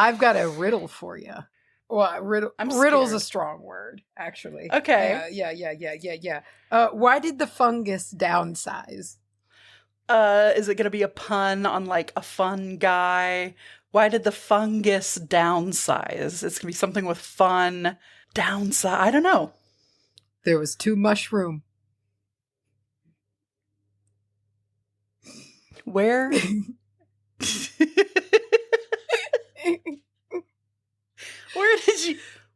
I've got a riddle for you. Well, riddle's a strong word, actually. Okay. Yeah. Why did the fungus downsize? Is it going to be a pun on like a fun guy? Why did the fungus downsize? It's going to be something with fun. Downside. I don't know. There was too much room. Where?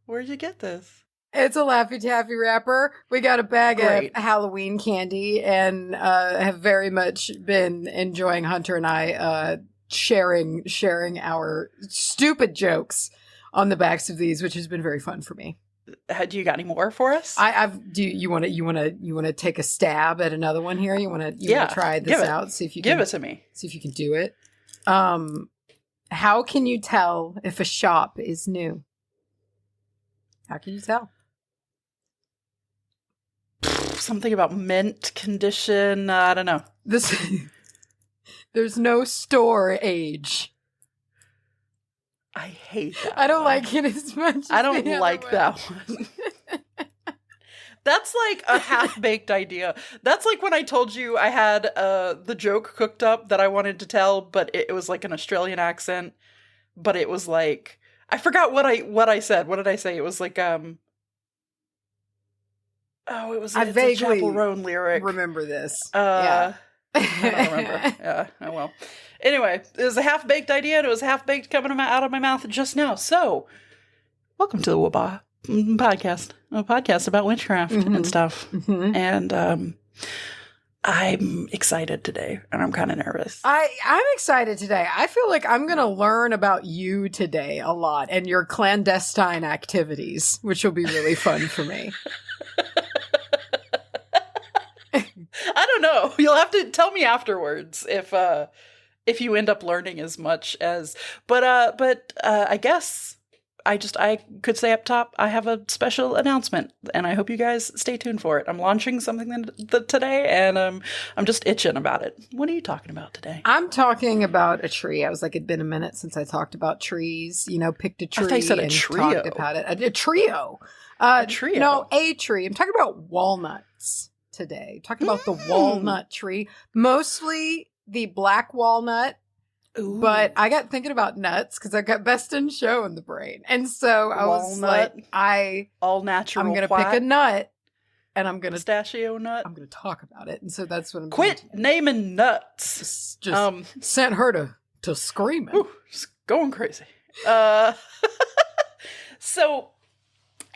Where'd you get this? It's a Laffy Taffy wrapper. We got a bag of Halloween candy and have very much been enjoying Hunter and I sharing our stupid jokes on the backs of these, which has been very fun for me. Do you got any more for us? Do you want to take a stab at another one here? You want to try this out? See if you can give it to me. See if you can do it. How can you tell if a shop is new? How can you tell? Something about mint condition. I don't know. There's no store age. I hate that. I don't like it as much. I don't like that one. That's like a half-baked idea. That's like when I told you I had the joke cooked up that I wanted to tell, but it was like an Australian accent. But it was like, I forgot what I said. What did I say? It was like it was a Chapel Roan lyric. Remember this? Yeah. I don't remember. Yeah. Oh well. Anyway, it was a half-baked idea, and it was half-baked coming out of my mouth just now. So, welcome to the Wabah podcast, a podcast about witchcraft and stuff. Mm-hmm. And I'm excited today, and I'm kind of nervous. I'm excited today. I feel like I'm going to learn about you today a lot and your clandestine activities, which will be really fun for me. I don't know. You'll have to tell me afterwards if you end up learning as much as. But I guess I could say up top, I have a special announcement, and I hope you guys stay tuned for it. I'm launching something today, and I'm just itching about it. What are you talking about today? I'm talking about a tree. I was like, it'd been a minute since I talked about trees. You know, picked a tree I thought you said and trio. talked about it. A trio. A trio. No, a tree. I'm talking about walnuts today. I'm talking about the walnut tree. Mostly the black walnut. Ooh. But I got thinking about nuts because I got Best in Show in the brain. And so I was like, all natural. I'm going to pick a nut and I'm going to pistachio nut. I'm going to talk about it. And so that's what I'm Quit naming nuts. Just sent her to screaming. Ooh, just going crazy. So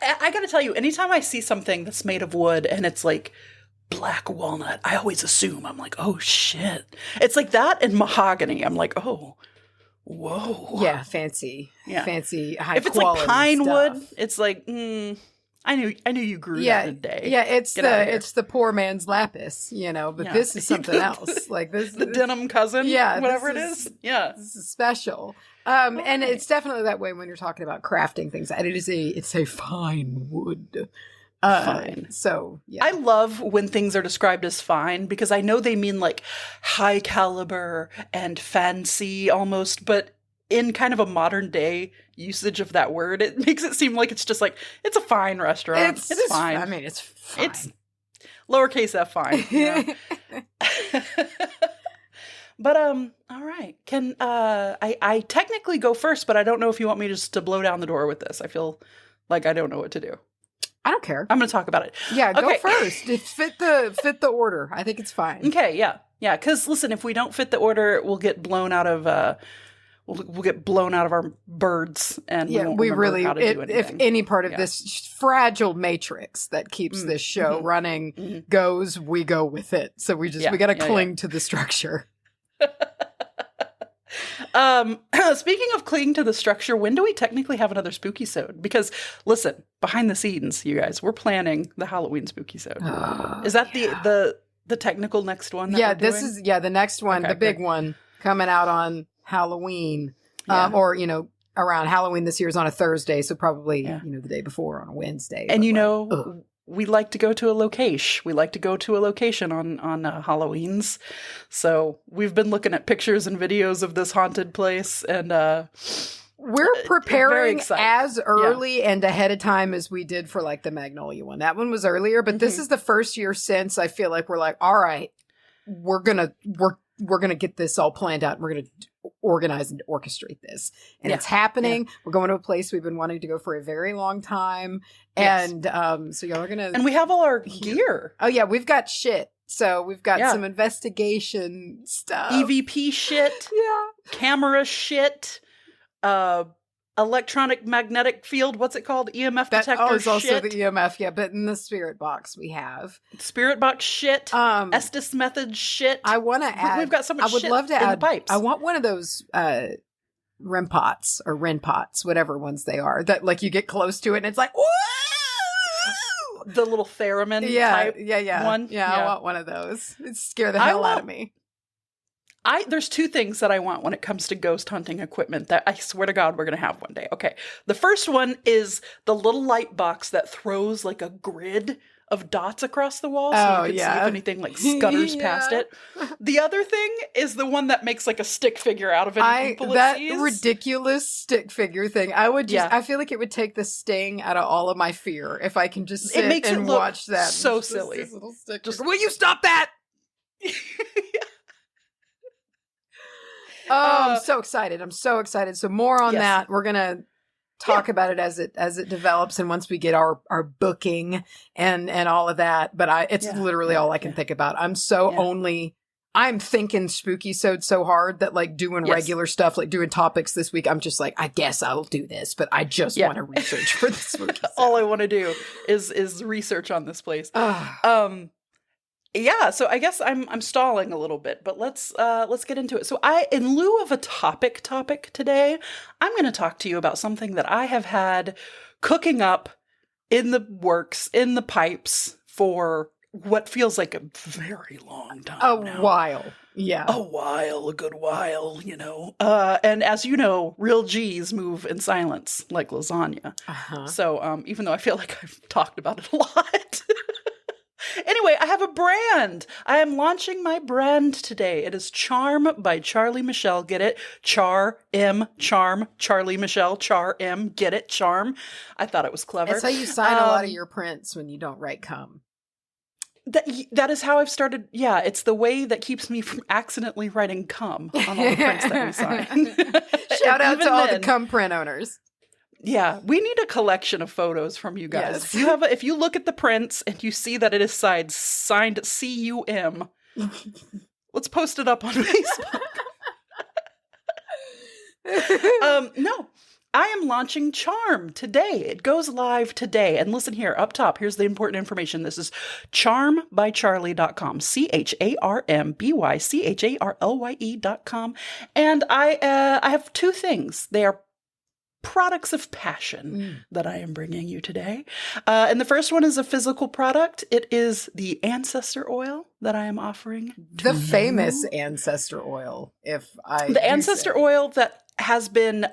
I got to tell you, anytime I see something that's made of wood and it's like black walnut, I always assume, I'm like, oh shit. It's like that and mahogany. I'm like, oh, whoa. Yeah, fancy. Yeah. Fancy, high if it's quality like pine stuff. wood, it's like, I knew you grew that in a day. Yeah, it's the poor man's lapis, you know, but this is something else. Like this the denim cousin, whatever it is. Yeah. This is special. And it's definitely that way when you're talking about crafting things. It's a fine wood. Fine. So, yeah. I love when things are described as fine because I know they mean like high caliber and fancy almost, but in kind of a modern day usage of that word, it makes it seem like it's just like, it's a fine restaurant. It's fine. I mean, it's fine. It's lowercase f fine. You know? But, all right. Can, I technically go first, but I don't know if you want me just to blow down the door with this. I feel like I don't know what to do. I don't care. I'm going to talk about it. Yeah, go first. Fit the order. I think it's fine. Okay, yeah. Yeah, because listen, if we don't fit the order, we'll get blown out of we'll get blown out of our birds, and we really how to do anything. If any part of this fragile matrix that keeps this show running goes, we go with it. So we got to cling to the structure. Speaking of clinging to the structure, when do we technically have another spooky-sode? Because listen, behind the scenes, you guys, we're planning the Halloween spooky-sode. Is that the technical next one? This is the next one, the big one coming out on Halloween, or around Halloween this year is on a Thursday, so probably the day before on a Wednesday. And we like to go to a location. We like to go to a location on Halloweens. So we've been looking at pictures and videos of this haunted place, and We're preparing excited. as early and ahead of time as we did for like the Magnolia one. That one was earlier, but this is the first year since I feel like we're like, all right, we're gonna get this all planned out. And we're gonna organize and orchestrate this, and it's happening. We're going to a place we've been wanting to go for a very long time, and so y'all are gonna. And we have all our gear. Oh yeah, we've got shit. So we've got some investigation stuff, EVP shit, camera shit. Electronic magnetic field, what's it called? EMF detector shit. Oh, it's also shit. the EMF, but in the spirit box we have. Spirit box shit. Estes method shit. I want to add. We've got so much shit I would love to add. the pipes. I want one of those REM pots or Ren pots, whatever ones they are, that like you get close to it and it's like, woo! The little theremin type one. Yeah, I want one of those. It scare the hell out of me. There's two things that I want when it comes to ghost hunting equipment that I swear to God we're going to have one day. Okay. The first one is the little light box that throws like a grid of dots across the wall so you can see if anything like scutters past it. The other thing is the one that makes like a stick figure out of any people it sees. That ridiculous stick figure thing. I would just I feel like it would take the sting out of all of my fear if I can just sit and watch that. So silly. This little stick will you stop that? Oh, I'm so excited. So more on that. We're going to talk about it as it develops and once we get our booking and all of that. But it's literally all I can think about. I'm thinking spooky so hard that like doing regular stuff, like doing topics this week, I'm just like, I guess I'll do this, but I just want to research for the spooky All I want to do is research on this place. Yeah, so I guess I'm stalling a little bit, but let's get into it. So in lieu of a topic today, I'm going to talk to you about something that I have had cooking up in the works, in the pipes for what feels like a very long time now. While. Yeah. A good while, you know. And as you know, real G's move in silence like lasagna. So even though I feel like I've talked about it a lot. Anyway, I have a brand. I am launching my brand today. It is Charm by Charlie Michelle. Get it? Charm, Charlie Michelle, Charm. Get it? Charm. I thought it was clever. That's how you sign a lot of your prints when you don't write cum. That is how I've started. Yeah, it's the way that keeps me from accidentally writing cum on all the prints that we sign. Shout out to all the cum print owners. Yeah, we need a collection of photos from you guys. Yes. If you look at the prints and you see that it is signed CUM, let's post it up on Facebook. No, I am launching Charm today. It goes live today. And listen here, up top, here's the important information. This is charmbycharlie.com. CharmbyCharlye.com. And I have two things. They are products of passion that I am bringing you today. And the first one is a physical product. It is the Ancestor oil that I am offering. The famous Ancestor oil, The Ancestor oil that has been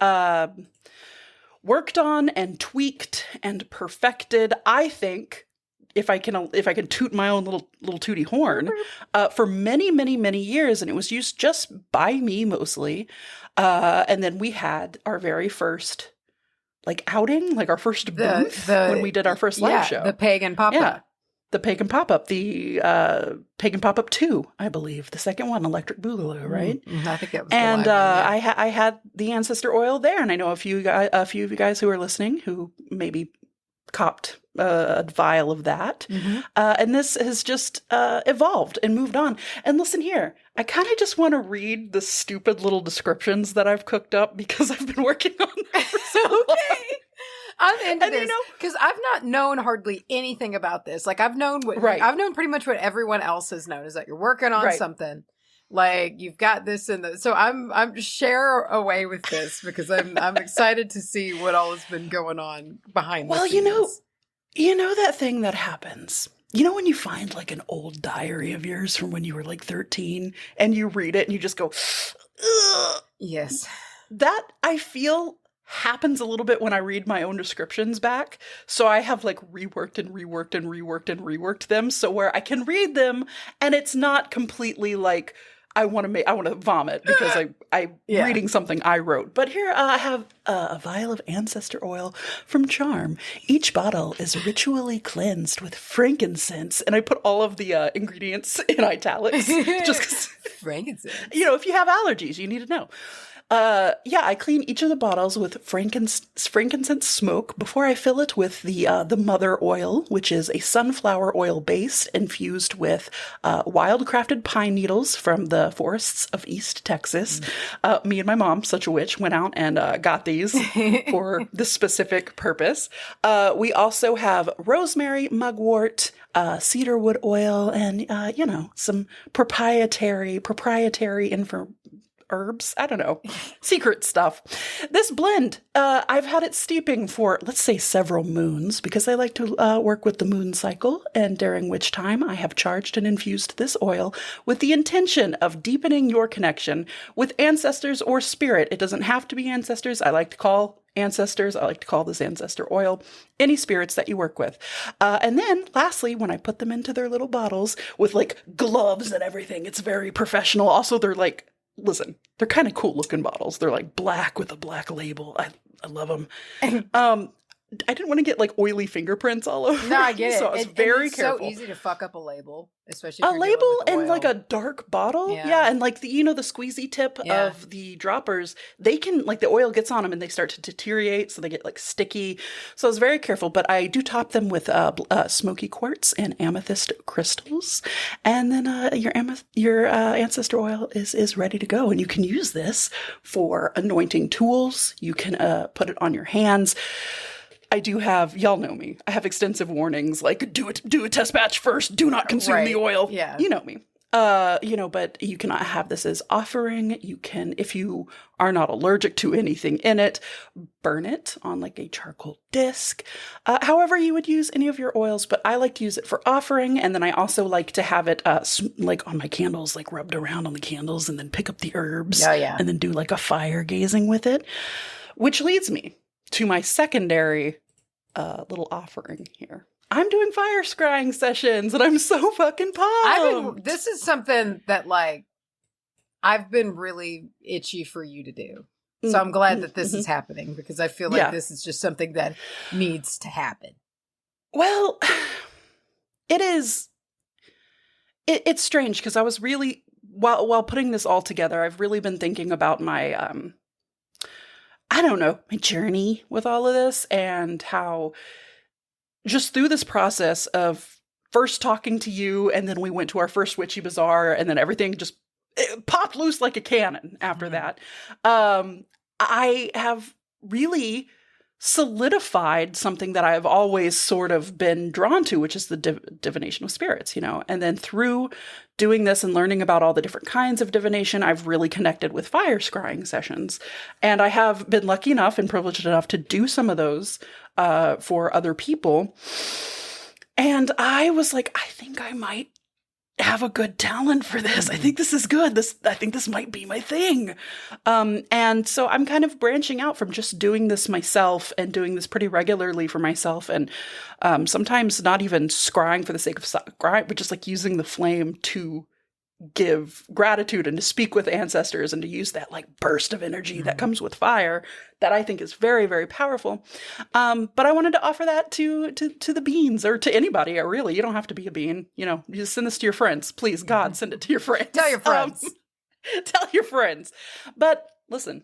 worked on and tweaked and perfected, I think, if I can toot my own little tooty horn, for many, many, many years. And it was used just by me mostly. And then we had our very first outing, like our first booth when we did our first live show. The Pagan Pop-Up. Yeah, the Pagan Pop-Up. The Pagan Pop-Up 2, I believe. The second one, Electric Boogaloo, right? I think that was and the live one, I had the Ancestor oil there. And I know a few of you guys who are listening who maybe copped a vial of that. And this has just evolved and moved on. And listen here, I kind of just want to read the stupid little descriptions that I've cooked up because I've been working on them for so long. I'm into this because I've not known hardly anything about this. Like I've known pretty much what everyone else has known is that you're working on something. Like you've got this and so I'm share away with this because I'm excited to see what all has been going on behind the scenes. You know that thing that happens. You know when you find like an old diary of yours from when you were like 13 and you read it and you just go, ugh. Yes. That I feel happens a little bit when I read my own descriptions back. So I have like reworked them so where I can read them and it's not completely like I want to vomit because I'm reading something I wrote. But here I have a vial of Ancestor oil from Charm. Each bottle is ritually cleansed with frankincense. And I put all of the ingredients in italics just because frankincense. If you have allergies, you need to know. I clean each of the bottles with frankincense smoke before I fill it with the mother oil, which is a sunflower oil base infused with wild crafted pine needles from the forests of East Texas. Me and my mom, such a witch, went out and got these for this specific purpose. We also have rosemary, mugwort, cedarwood oil, and some proprietary herbs. I don't know. Secret stuff. This blend, I've had it steeping for, let's say, several moons because I like to work with the moon cycle, and during which time I have charged and infused this oil with the intention of deepening your connection with ancestors or spirit. It doesn't have to be ancestors. I like to call ancestors. I like to call this Ancestor oil. Any spirits that you work with. And then lastly, when I put them into their little bottles with like gloves and everything, it's very professional. Also, they're like, listen, they're kind of cool looking bottles. They're like black with a black label. I love them. I didn't want to get like oily fingerprints all over. No, I get it. So I was very it's careful. so easy to fuck up a label, especially if a label and like a dark bottle. Yeah, and like the squeezy tip of the droppers, they can like the oil gets on them and they start to deteriorate, so they get like sticky. So I was very careful, but I do top them with smoky quartz and amethyst crystals, and then your Ancestor oil is ready to go, and you can use this for anointing tools. You can put it on your hands. I do have, y'all know me, I have extensive warnings, like do a test batch first, do not consume the oil. Yeah. You know me. But you cannot have this as offering. You can, if you are not allergic to anything in it, burn it on like a charcoal disc. However you would use any of your oils, but I like to use it for offering. And then I also like to have it like on my candles, like rubbed around on the candles, and then pick up the herbs and then do like a fire gazing with it, which leads me to my secondary little offering here. I'm doing fire scrying sessions, and I'm so fucking pumped. This is something that, like, I've been really itchy for you to do. So I'm glad that this is happening, because I feel like this is just something that needs to happen. Well, it is. It's strange, because I was really, while putting this all together, I've really been thinking about my, my journey with all of this, and how just through this process of first talking to you, and then we went to our first witchy bazaar, and then everything just popped loose like a cannon after that. I have really solidified something that I've always sort of been drawn to, which is the divination of spirits, and then through doing this and learning about all the different kinds of divination, I've really connected with fire scrying sessions. And I have been lucky enough and privileged enough to do some of those for other people. And I was like, I think I might have a good talent for this. I think this is good. I think this might be my thing. And so I'm kind of branching out from just doing this myself and doing this pretty regularly for myself. And sometimes not even scrying for the sake of scrying, but just like using the flame to give gratitude and to speak with ancestors and to use that like burst of energy that comes with fire that I think is very, very powerful. But I wanted to offer that to the beans, or to anybody. Really, you don't have to be a bean. You just send this to your friends. Please, God, send it to your friends. Tell your friends. Tell your friends. But listen,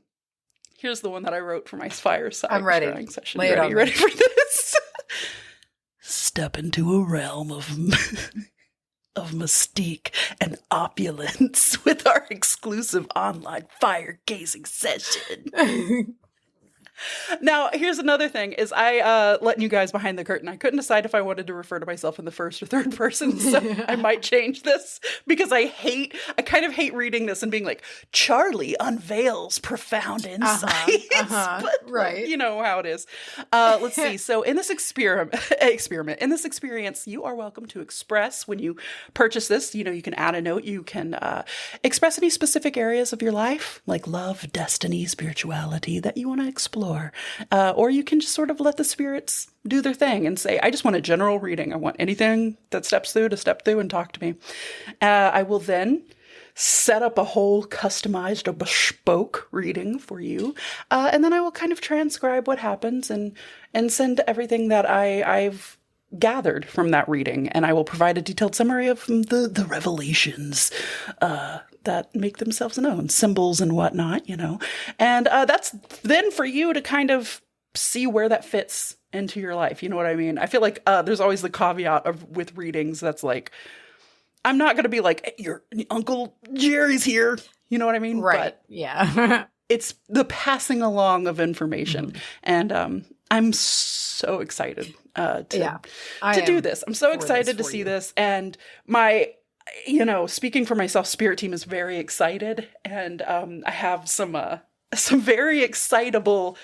here's the one that I wrote for my fireside. I'm ready. Session. You ready for this? Step into a realm of mystique and opulence with our exclusive online fire gazing session. Now, here's another thing, is I letting you guys behind the curtain. I couldn't decide if I wanted to refer to myself in the first or third person, so I might change this, because I kind of hate reading this and being like, Charlye unveils profound insights. But right. You know how it is. Let's see. So in this experiment, in this experience, you are welcome to express when you purchase this. You can add a note. You can express any specific areas of your life, like love, destiny, spirituality, that you want to explore. Or you can just sort of let the spirits do their thing and say, I just want a general reading. I want anything that steps through to step through and talk to me. I will then set up a whole customized, a bespoke reading for you. And then I will kind of transcribe what happens and send everything that I've gathered from that reading. And I will provide a detailed summary of the revelations that make themselves known, symbols and whatnot, you know. And that's then for you to kind of see where that fits into your life. You know what I mean? I feel like there's always the caveat with readings that's like, I'm not going to be like, hey, your Uncle Jerry's here. You know what I mean? Right. But yeah. it's the passing along of information. And I'm so excited to do this. I'm so excited to see this. And my, you know, speaking for myself, Spirit Team is very excited. And I have some very excitable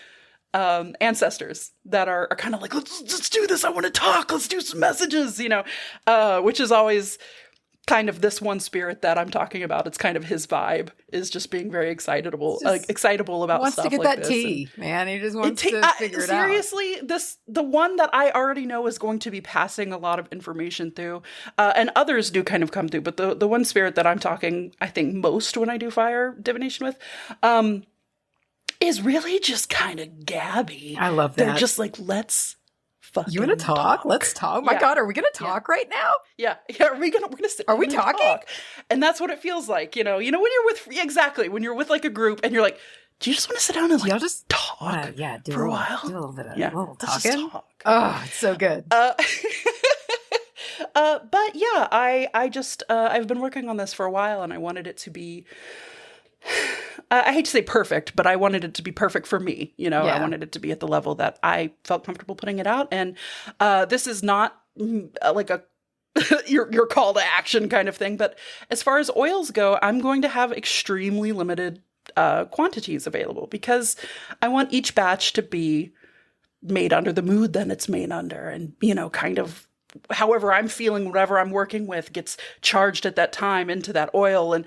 ancestors that are kind of like, let's do this. I want to talk. Let's do some messages, you know, which is always kind of this one spirit that I'm talking about. It's kind of his vibe is just being very excitable about wants stuff to get like that this. tea, man. He just wants to figure it out. Seriously, the one that I already know is going to be passing a lot of information through, and others do kind of come through. But the one spirit that I'm talking, I think most when I do fire divination with, is really just kind of gabby. I love that. They're just like, let's fucking You want to talk? Let's talk. My God, are we going to talk right now? Yeah. We're gonna sit. Are we talking? Talk. And that's what it feels like. You know when you're with when you're with like a group and you're like, do you just want to sit down and like just talk? For a while. Do a little bit of little talking. Just talk. Oh, it's so good. But yeah, I've been working on this for a while, and I wanted it to be. I hate to say perfect, but I wanted it to be perfect for me. You know, I wanted it to be at the level that I felt comfortable putting it out. And this is not like a your call to action kind of thing. But as far as oils go, I'm going to have extremely limited quantities available because I want each batch to be made under the mood that it's made under, and you know, kind of however I'm feeling, whatever I'm working with gets charged at that time into that oil, and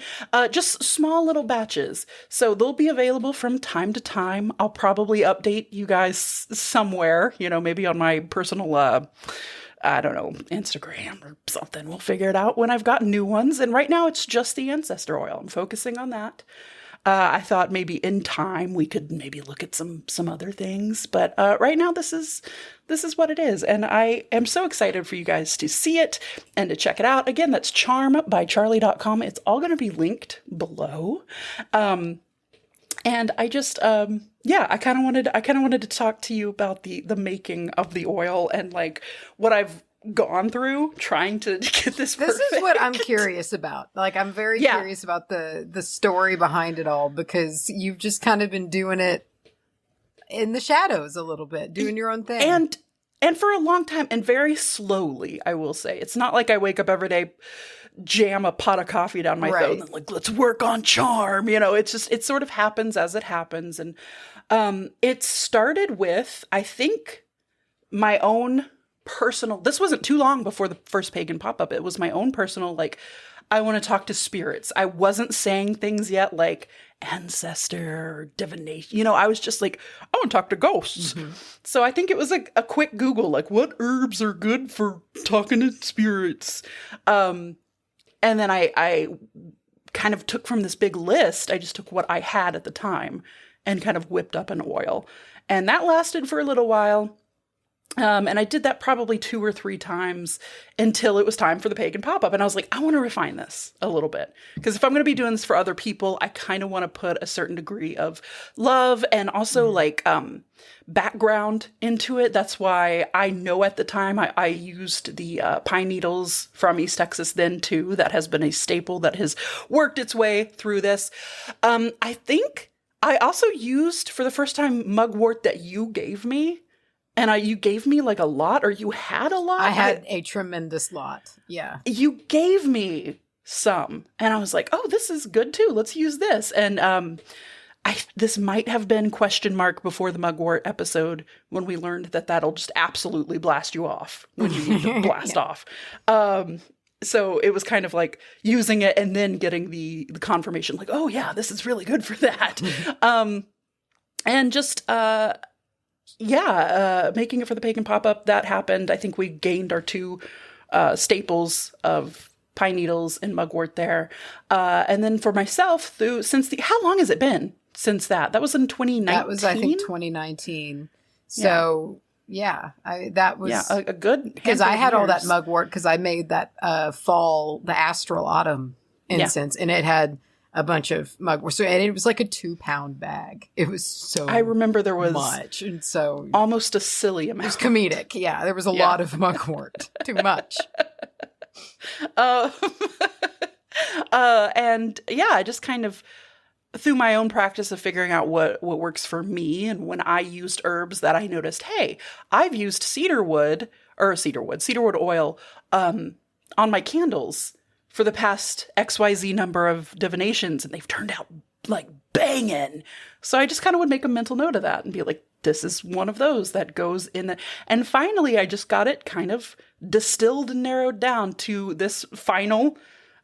just small little batches. So they'll be available from time to time. I'll probably update you guys somewhere, you know, maybe on my personal, I don't know, Instagram or something. We'll figure it out when I've got new ones. And right now it's just the Ancestor oil. I'm focusing on that. I thought maybe in time we could maybe look at some other things, but right now this is what it is, and I am so excited for you guys to see it and to check it out. Again, that's charmbycharlye.com. It's all going to be linked below, and I just I kind of wanted to talk to you about the making of the oil and like what I've gone through trying to get this perfect. This is what I'm curious about. Like, I'm very curious about the story behind it all, because you've just kind of been doing it in the shadows a little bit, doing your own thing. And for a long time, and very slowly, I will say. It's not like I wake up every day, jam a pot of coffee down my throat and like, let's work on charm. You know, it's just, it sort of happens as it happens. And it started with, I think, my own personal, this wasn't too long before the first pagan pop-up. It was my own personal, like, I want to talk to spirits. I wasn't saying things yet like ancestor or divination. You know, I was just like, I want to talk to ghosts. Mm-hmm. So I think it was like a quick Google, like, what herbs are good for talking to spirits? And then I kind of took from this big list, I just took what I had at the time and kind of whipped up an oil. And that lasted for a little while. And I did that probably 2 or 3 times until it was time for the pagan pop-up. And I was like, I want to refine this a little bit. Because if I'm going to be doing this for other people, I kind of want to put a certain degree of love and also like background into it. That's why I know at the time I used the pine needles from East Texas then too. That has been a staple that has worked its way through this. I think I also used for the first time mugwort that you gave me. And you gave me like a lot, or you had a lot? I had a tremendous lot. Yeah. You gave me some. And I was like, oh, this is good too. Let's use this. And this might have been question mark before the mugwort episode when we learned that that'll just absolutely blast you off when you need to blast off. So it was kind of like using it and then getting the confirmation like, oh yeah, this is really good for that. And just... making it for the pagan pop-up, that happened. I think we gained our 2 staples of pine needles and mugwort there. And then for myself, how long has it been since that? That was in 2019? That was, I think, 2019. So, that was... Yeah, a good... Because I had all that mugwort because I made that the Astral Autumn incense, and it had a bunch of mugwort. So, and it was like a 2-pound bag. It was so I remember there was much. And so... almost a silly amount. It was comedic. Yeah, there was a lot of mugwort. Too much. And I just kind of, through my own practice of figuring out what works for me, and when I used herbs that I noticed, hey, I've used cedarwood oil on my candles for the past XYZ number of divinations, and they've turned out like banging. So I just kind of would make a mental note of that and be like, this is one of those that goes in the... And finally, I just got it kind of distilled and narrowed down to this final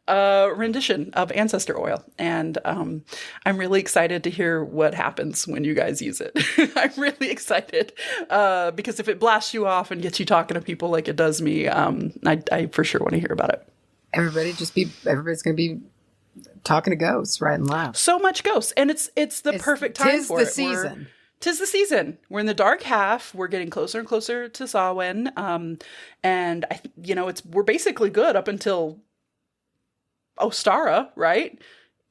rendition of Ancestor oil. And I'm really excited to hear what happens when you guys use it. I'm really excited because if it blasts you off and gets you talking to people like it does me, I for sure want to hear about it. Everybody's going to be talking to ghosts right and loud. So much ghosts. And it's the perfect time for it. Tis the season. We're in the dark half. We're getting closer and closer to Samhain. And we're basically good up until Ostara, right?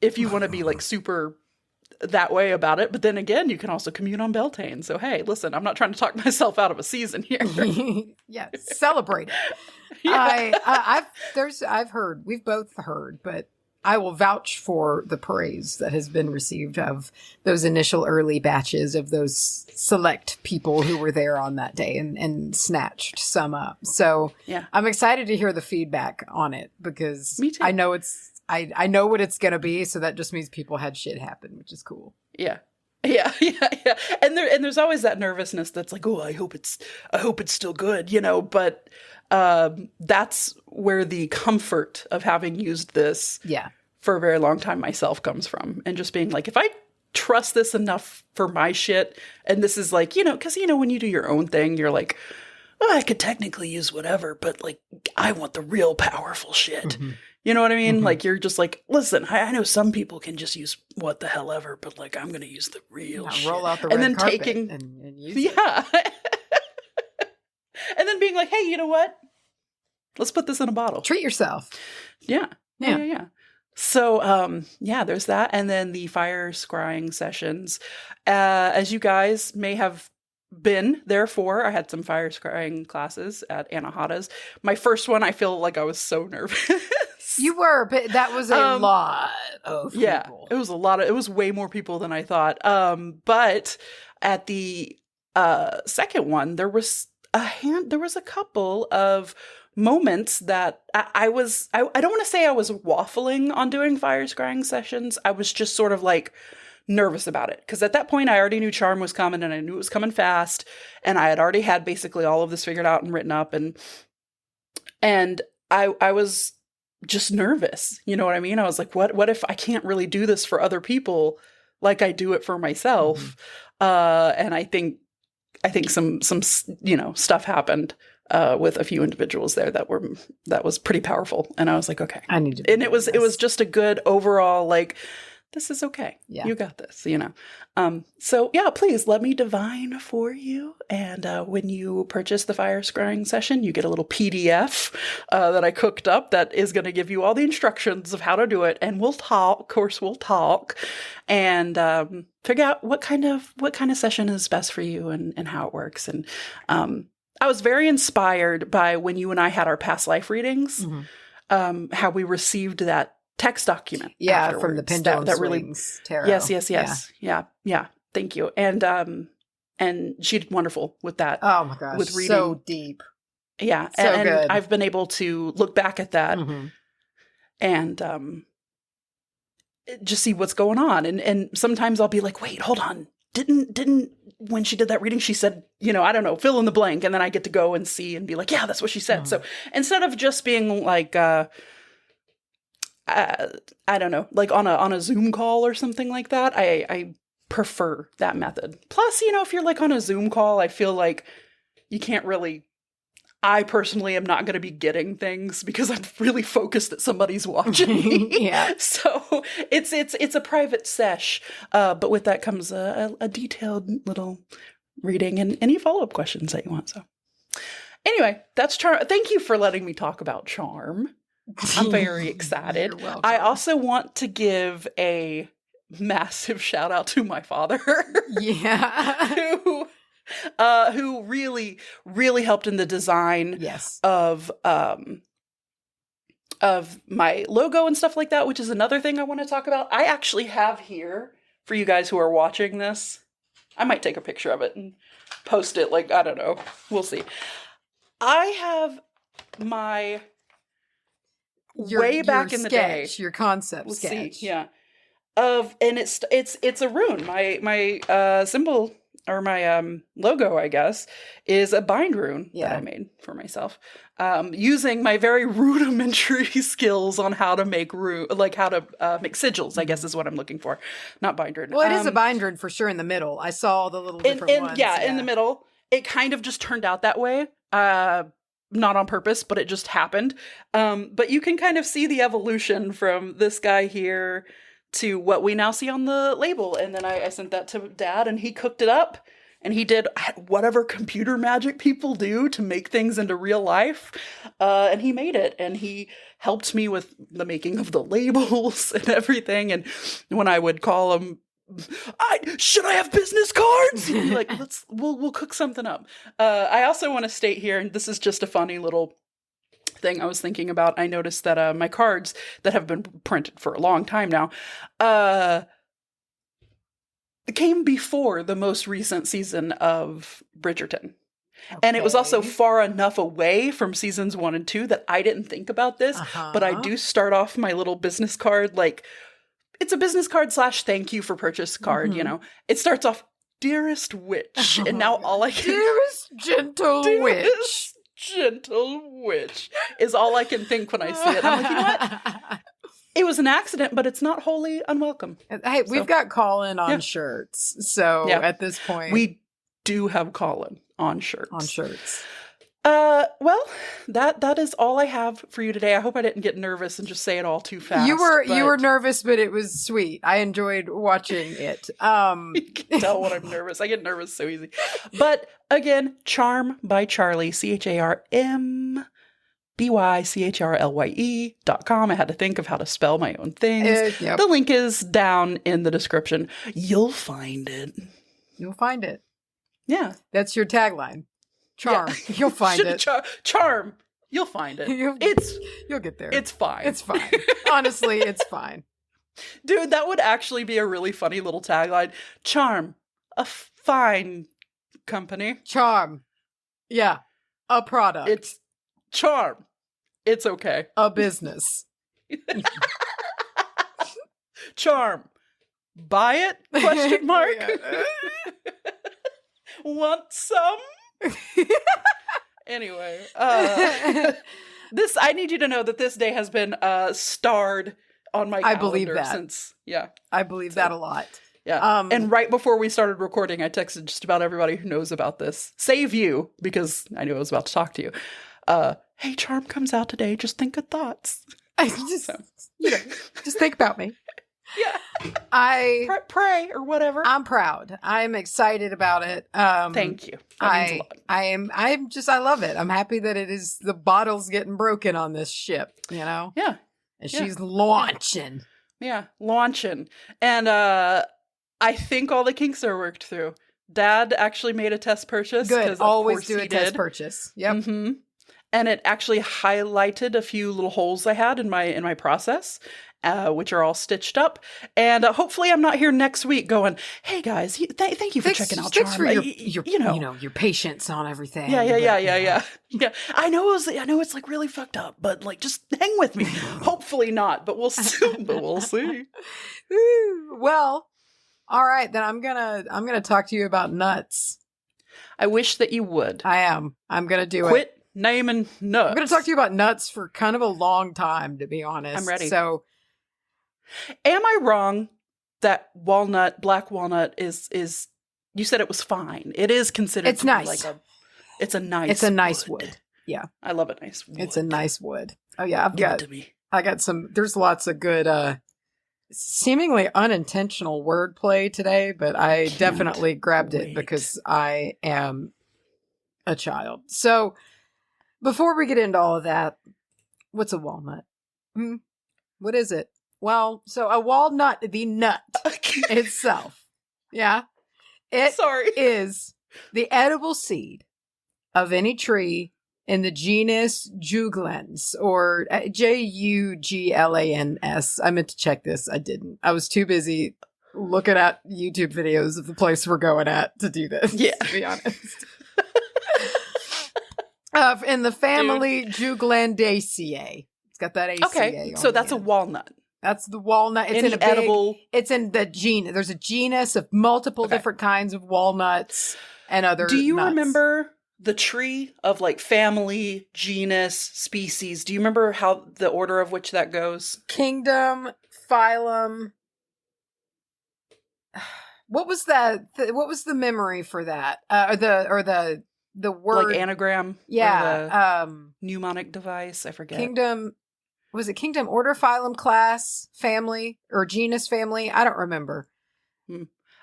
If you want to be like super that way about it. But then again, you can also commune on Beltane. So hey, listen, I'm not trying to talk myself out of a season here. Yeah, celebrate it. Yeah. I've heard, we've both heard, but I will vouch for the praise that has been received of those initial early batches of those select people who were there on that day and snatched some up. So I'm excited to hear the feedback on it because me too. I know I know what it's going to be. So that just means people had shit happen, which is cool. Yeah. Yeah. And there's always that nervousness that's like, oh, I hope it's still good, but that's where the comfort of having used this for a very long time myself comes from. And just being like, if I trust this enough for my shit, and this is like, because, when you do your own thing, you're like, oh, I could technically use whatever, but like, I want the real powerful shit. Mm-hmm. You know what I mean? Mm-hmm. Like, you're just like, listen, I know some people can just use what the hell ever, but like, I'm going to use the real shit. Roll out the red carpet and use it. And then being like, hey, you know what? Let's put this in a bottle. Treat yourself. Yeah. So, there's that. And then the fire scrying sessions. As you guys may have been there for, I had some fire scrying classes at Anahata's. My first one, I feel like I was so nervous. You were, but that was a lot of people. Yeah, it was it was way more people than I thought. But at the second one, there was a couple of moments that I don't want to say I was waffling on doing fire scrying sessions. I was just sort of like nervous about it. Because at that point, I already knew charm was coming and I knew it was coming fast. And I had already had basically all of this figured out and written up. And I was just nervous. You know what I mean? I was like, what if I can't really do this for other people like I do it for myself? Mm-hmm. And I think some stuff happened with a few individuals there that was pretty powerful. And I was like, okay, I need to. And it was just a good overall, like, this is okay. Yeah. You got this, So yeah, please let me divine for you. And when you purchase the fire scrying session, you get a little PDF that I cooked up that is going to give you all the instructions of how to do it. And we'll talk and figure out what kind of session is best for you and how it works. And I was very inspired by when you and I had our past life readings, how we received that text document. Yeah, from the Pendulum Swings Tarot. Yes. Yeah. Thank you. And she did wonderful with that. Oh my gosh, with reading. So deep. Yeah, so and good. I've been able to look back at that and just see what's going on. And sometimes I'll be like, wait, hold on. Didn't when she did that reading, she said, I don't know, fill in the blank. And then I get to go and see and be like, yeah, that's what she said. So instead of just being like, I don't know, like on a Zoom call or something like that, I prefer that method. Plus, if you're like on a Zoom call, I feel like you can't really, I personally am not going to be getting things because I'm really focused that somebody's watching me. Yeah. So it's a private sesh. But with that comes a detailed little reading and any follow-up questions that you want. So anyway, that's Charm. Thank you for letting me talk about Charm. I'm very excited. You're welcome. I also want to give a massive shout out to my father. Yeah. who really, really helped in the design Yes. of my logo and stuff like that, which is another thing I want to talk about. I actually have here, for you guys who are watching this, I might take a picture of it and post it, like, I don't know. We'll see. I have my way back in the day. Your concept Let's sketch. see, yeah. And it's a rune. My symbol, or my logo, I guess, is a bind rune that I made for myself, using my very rudimentary skills on how to make make sigils, I guess is what I'm looking for, not bind rune. Well, it is a bind rune for sure in the middle. I saw all the little different ones. Yeah, in the middle. It kind of just turned out that way. Not on purpose, but it just happened. But you can kind of see the evolution from this guy here to what we now see on the label. And then I sent that to Dad, and he cooked it up, and he did whatever computer magic people do to make things into real life. And he made it, and he helped me with the making of the labels and everything. And when I would call him, should I have business cards? He'd be like, we'll cook something up. I also want to state here, and this is just a funny little thing I was thinking about. I noticed that my cards that have been printed for a long time now came before the most recent season of Bridgerton. Okay. And it was also far enough away from seasons 1 and 2 that I didn't think about this, but I do start off my little business card like, it's a business card / thank you for purchase card, you know. It starts off, dearest witch, and now all I can... Dearest gentle witch. Gentle witch is all I can think when I see it. I'm like, you know what? It was an accident, but it's not wholly unwelcome. Hey, we've got Colin on shirts. So at this point... We do have Colin on shirts. On shirts. Well, that is all I have for you today. I hope I didn't get nervous and just say it all too fast. You were nervous, but it was sweet. I enjoyed watching it. You can tell when I'm nervous. I get nervous so easy. But again, Charm by Charlye, CharmByCharlye.com. I had to think of how to spell my own things. The link is down in the description. You'll find it. You'll find it. Yeah. That's your tagline. Charm. Yeah. You'll find it. Charm. You'll find it. You'll get there. It's fine. It's fine. Honestly, it's fine. Dude, that would actually be a really funny little tagline. Charm. A fine company. Charm. Yeah. A product. It's Charm. It's okay. A business. Charm. Buy it? Question mark. Want some? Anyway, I need you to know that this day has been starred on my calendar. I believe that. Since I believe that a lot. Yeah. And right before we started recording, I texted just about everybody who knows about this, save you, because I knew I was about to talk to you. Hey, Charm comes out today. Just think good thoughts. Just think about me. Yeah. Pray or whatever. I'm proud. I'm excited about it. Thank you. That means a lot. I love it. I'm happy that it is, the bottle's getting broken on this ship, you know? Yeah. And she's launching. Yeah. Launching. And I think all the kinks are worked through. Dad actually made a test purchase. Good. Always do a test purchase. Yep. Mm-hmm. And it actually highlighted a few little holes I had in my process. Which are all stitched up. And hopefully I'm not here next week going, hey guys, thank you for checking out Charm. Thanks for your patience on everything. Yeah. I know it's like really fucked up, but like just hang with me. Hopefully not, but we'll see. Well, all right, then I'm gonna talk to you about nuts. I wish that you would. I am. I'm gonna do it. Quit naming nuts. I'm gonna talk to you about nuts for kind of a long time, to be honest. I'm ready. So am I wrong that Black Walnut is you said it was fine. It is considered it's nice. it's a nice It's a nice wood. Yeah. I love a nice wood. It's a nice wood. Oh yeah, I got some, there's lots of good, seemingly unintentional wordplay today, but I definitely grabbed it because I am a child. So before we get into all of that, what's a walnut? What is it? Well, so a walnut, the nut itself. Yeah. It is the edible seed of any tree in the genus Juglans, or Juglans. I meant to check this. I didn't. I was too busy looking at YouTube videos of the place we're going at to do this, to be honest. In the family Juglandaceae. It's got that ACA Okay, on so that's a end. walnut. That's the walnut. It's it's in the genus. There's a genus of multiple different kinds of walnuts and other Do you nuts. remember the tree of like family, genus, species? Do you remember how the order of which that goes? Kingdom, phylum. What was that? What was the memory for that? Or the word, like anagram? Yeah. Mnemonic device. I forget. Kingdom. Was it kingdom, order, phylum, class, family, or genus, family? I don't remember.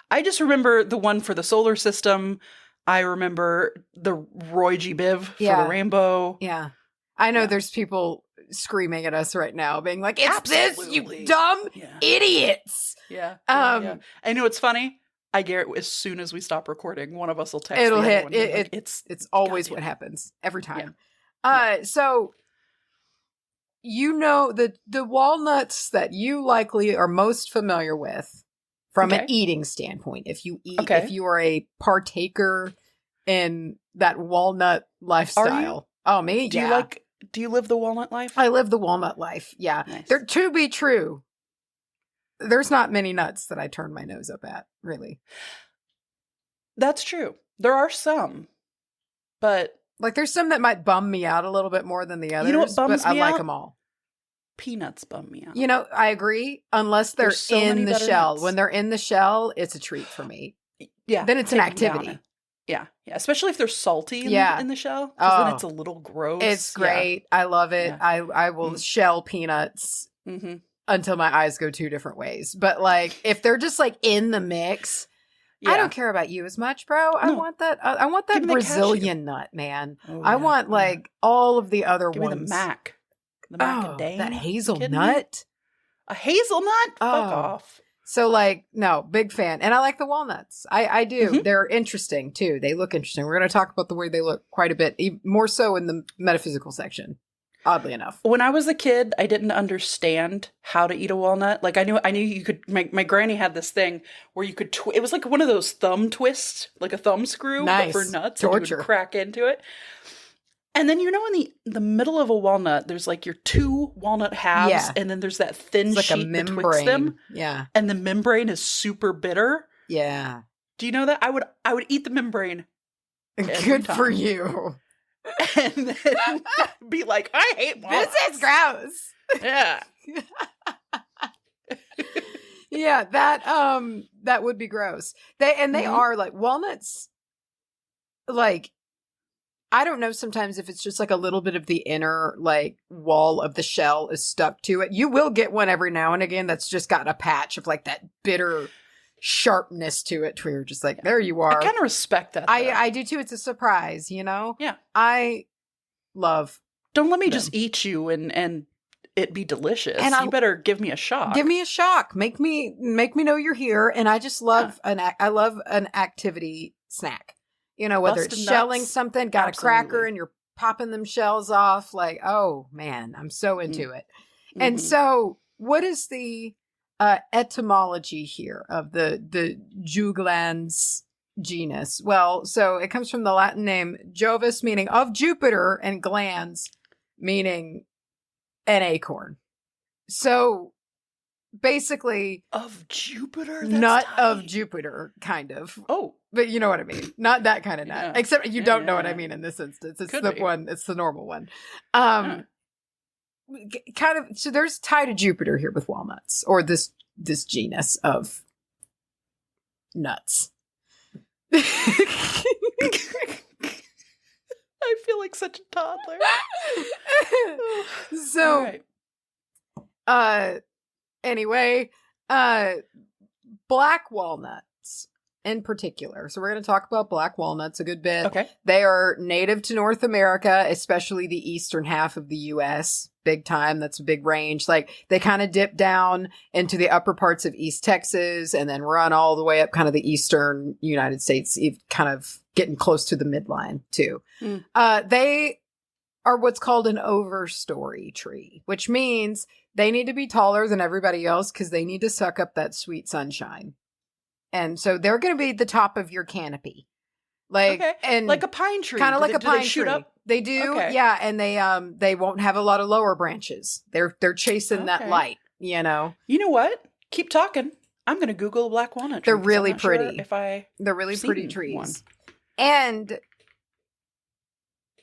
I just remember the one for the solar system. I remember the Roy G. Biv for the rainbow. Yeah. I know there's people screaming at us right now being like, it's this, you dumb idiots. Yeah. I know it's funny. I guarantee as soon as we stop recording, one of us will text It'll the hit. other one. Like, it's always what happens every time. So you know the walnuts that you likely are most familiar with from an eating standpoint. If you eat, if you are a partaker in that walnut lifestyle. Oh, me? Do you live the walnut life? I live the walnut life. Yeah. Nice. They're to be true. There's not many nuts that I turn my nose up at, really. That's true. There are some, but like there's some that might bum me out a little bit more than the others. You know what bums but me I like out? them all. Peanuts bum me out. You know, I agree. Unless they're in the shell. nuts. When they're in the shell, it's a treat for me. Yeah. Then it's an activity. Yeah. Especially if they're salty in the shell. Because then it's a little gross. It's great. Yeah. I love it. Yeah. I will shell peanuts until my eyes go two different ways. But like, if they're just like in the mix, I don't care about you as much, bro. No. I want that. I want that Brazilian nut, man. Oh, I want like all of the other ones. Give me the mac. The macadamia. That hazelnut. A hazelnut? Fuck off. So like, no, big fan. And I like the walnuts. I do. They're interesting too. They look interesting. We're going to talk about the way they look quite a bit, more so in the metaphysical section, oddly enough. When I was a kid, I didn't understand how to eat a walnut. Like I knew you could, my granny had this thing where you could, it was like one of those thumb twists, like a thumb screw but for nuts. Torture. And you would crack into it. And then, you know, in the middle of a walnut, there's like your two walnut halves, and then there's that thin like sheet betwixt them. Yeah. And the membrane is super bitter. Yeah. Do you know that? I would eat the membrane. Good for you. And then be like, I hate walnuts. This is gross. Yeah. Yeah, that would be gross. They are like walnuts, like, I don't know sometimes if it's just like a little bit of the inner like wall of the shell is stuck to it. You will get one every now and again that's just got a patch of like that bitter sharpness to it where you're just like, there you are. I kind of respect that. I do too. It's a surprise, you know? Yeah. I love Don't let me just eat you and it be delicious. And you better give me a shock. Give me a shock. Make me know you're here. And I just love I love an activity snack. You know, whether it's shelling something, got a cracker and you're popping them shells off, like, oh man, I'm so into it. And so what is the etymology here of the Juglans genus? Well, so it comes from the Latin name Jovis, meaning of Jupiter, and glans, meaning an acorn. So basically, of Jupiter? That's nut tiny. of Jupiter, kind of. Oh. But you know what I mean. Not that kind of nut. Yeah. Except you don't know what I mean in this instance. It's one, it's the normal one. Kind of, so there's tie to Jupiter here with walnuts, or this genus of nuts. I feel like such a toddler. So, anyway, black walnuts in particular. So we're going to talk about black walnuts a good bit. Okay. They are native to North America, especially the eastern half of the U.S. Big time. That's a big range. Like they kind of dip down into the upper parts of East Texas and then run all the way up kind of the eastern United States, kind of getting close to the midline too. They are what's called an overstory tree, which means they need to be taller than everybody else because they need to suck up that sweet sunshine. And so they're going to be the top of your canopy. Like, and like a pine tree. Kind of like a pine tree. Shoot up? They do. Okay. Yeah. And they won't have a lot of lower branches. They're chasing that light, you know? You know what? Keep talking. I'm going to Google a black walnut tree. They're really pretty. Sure they're really pretty trees. One. And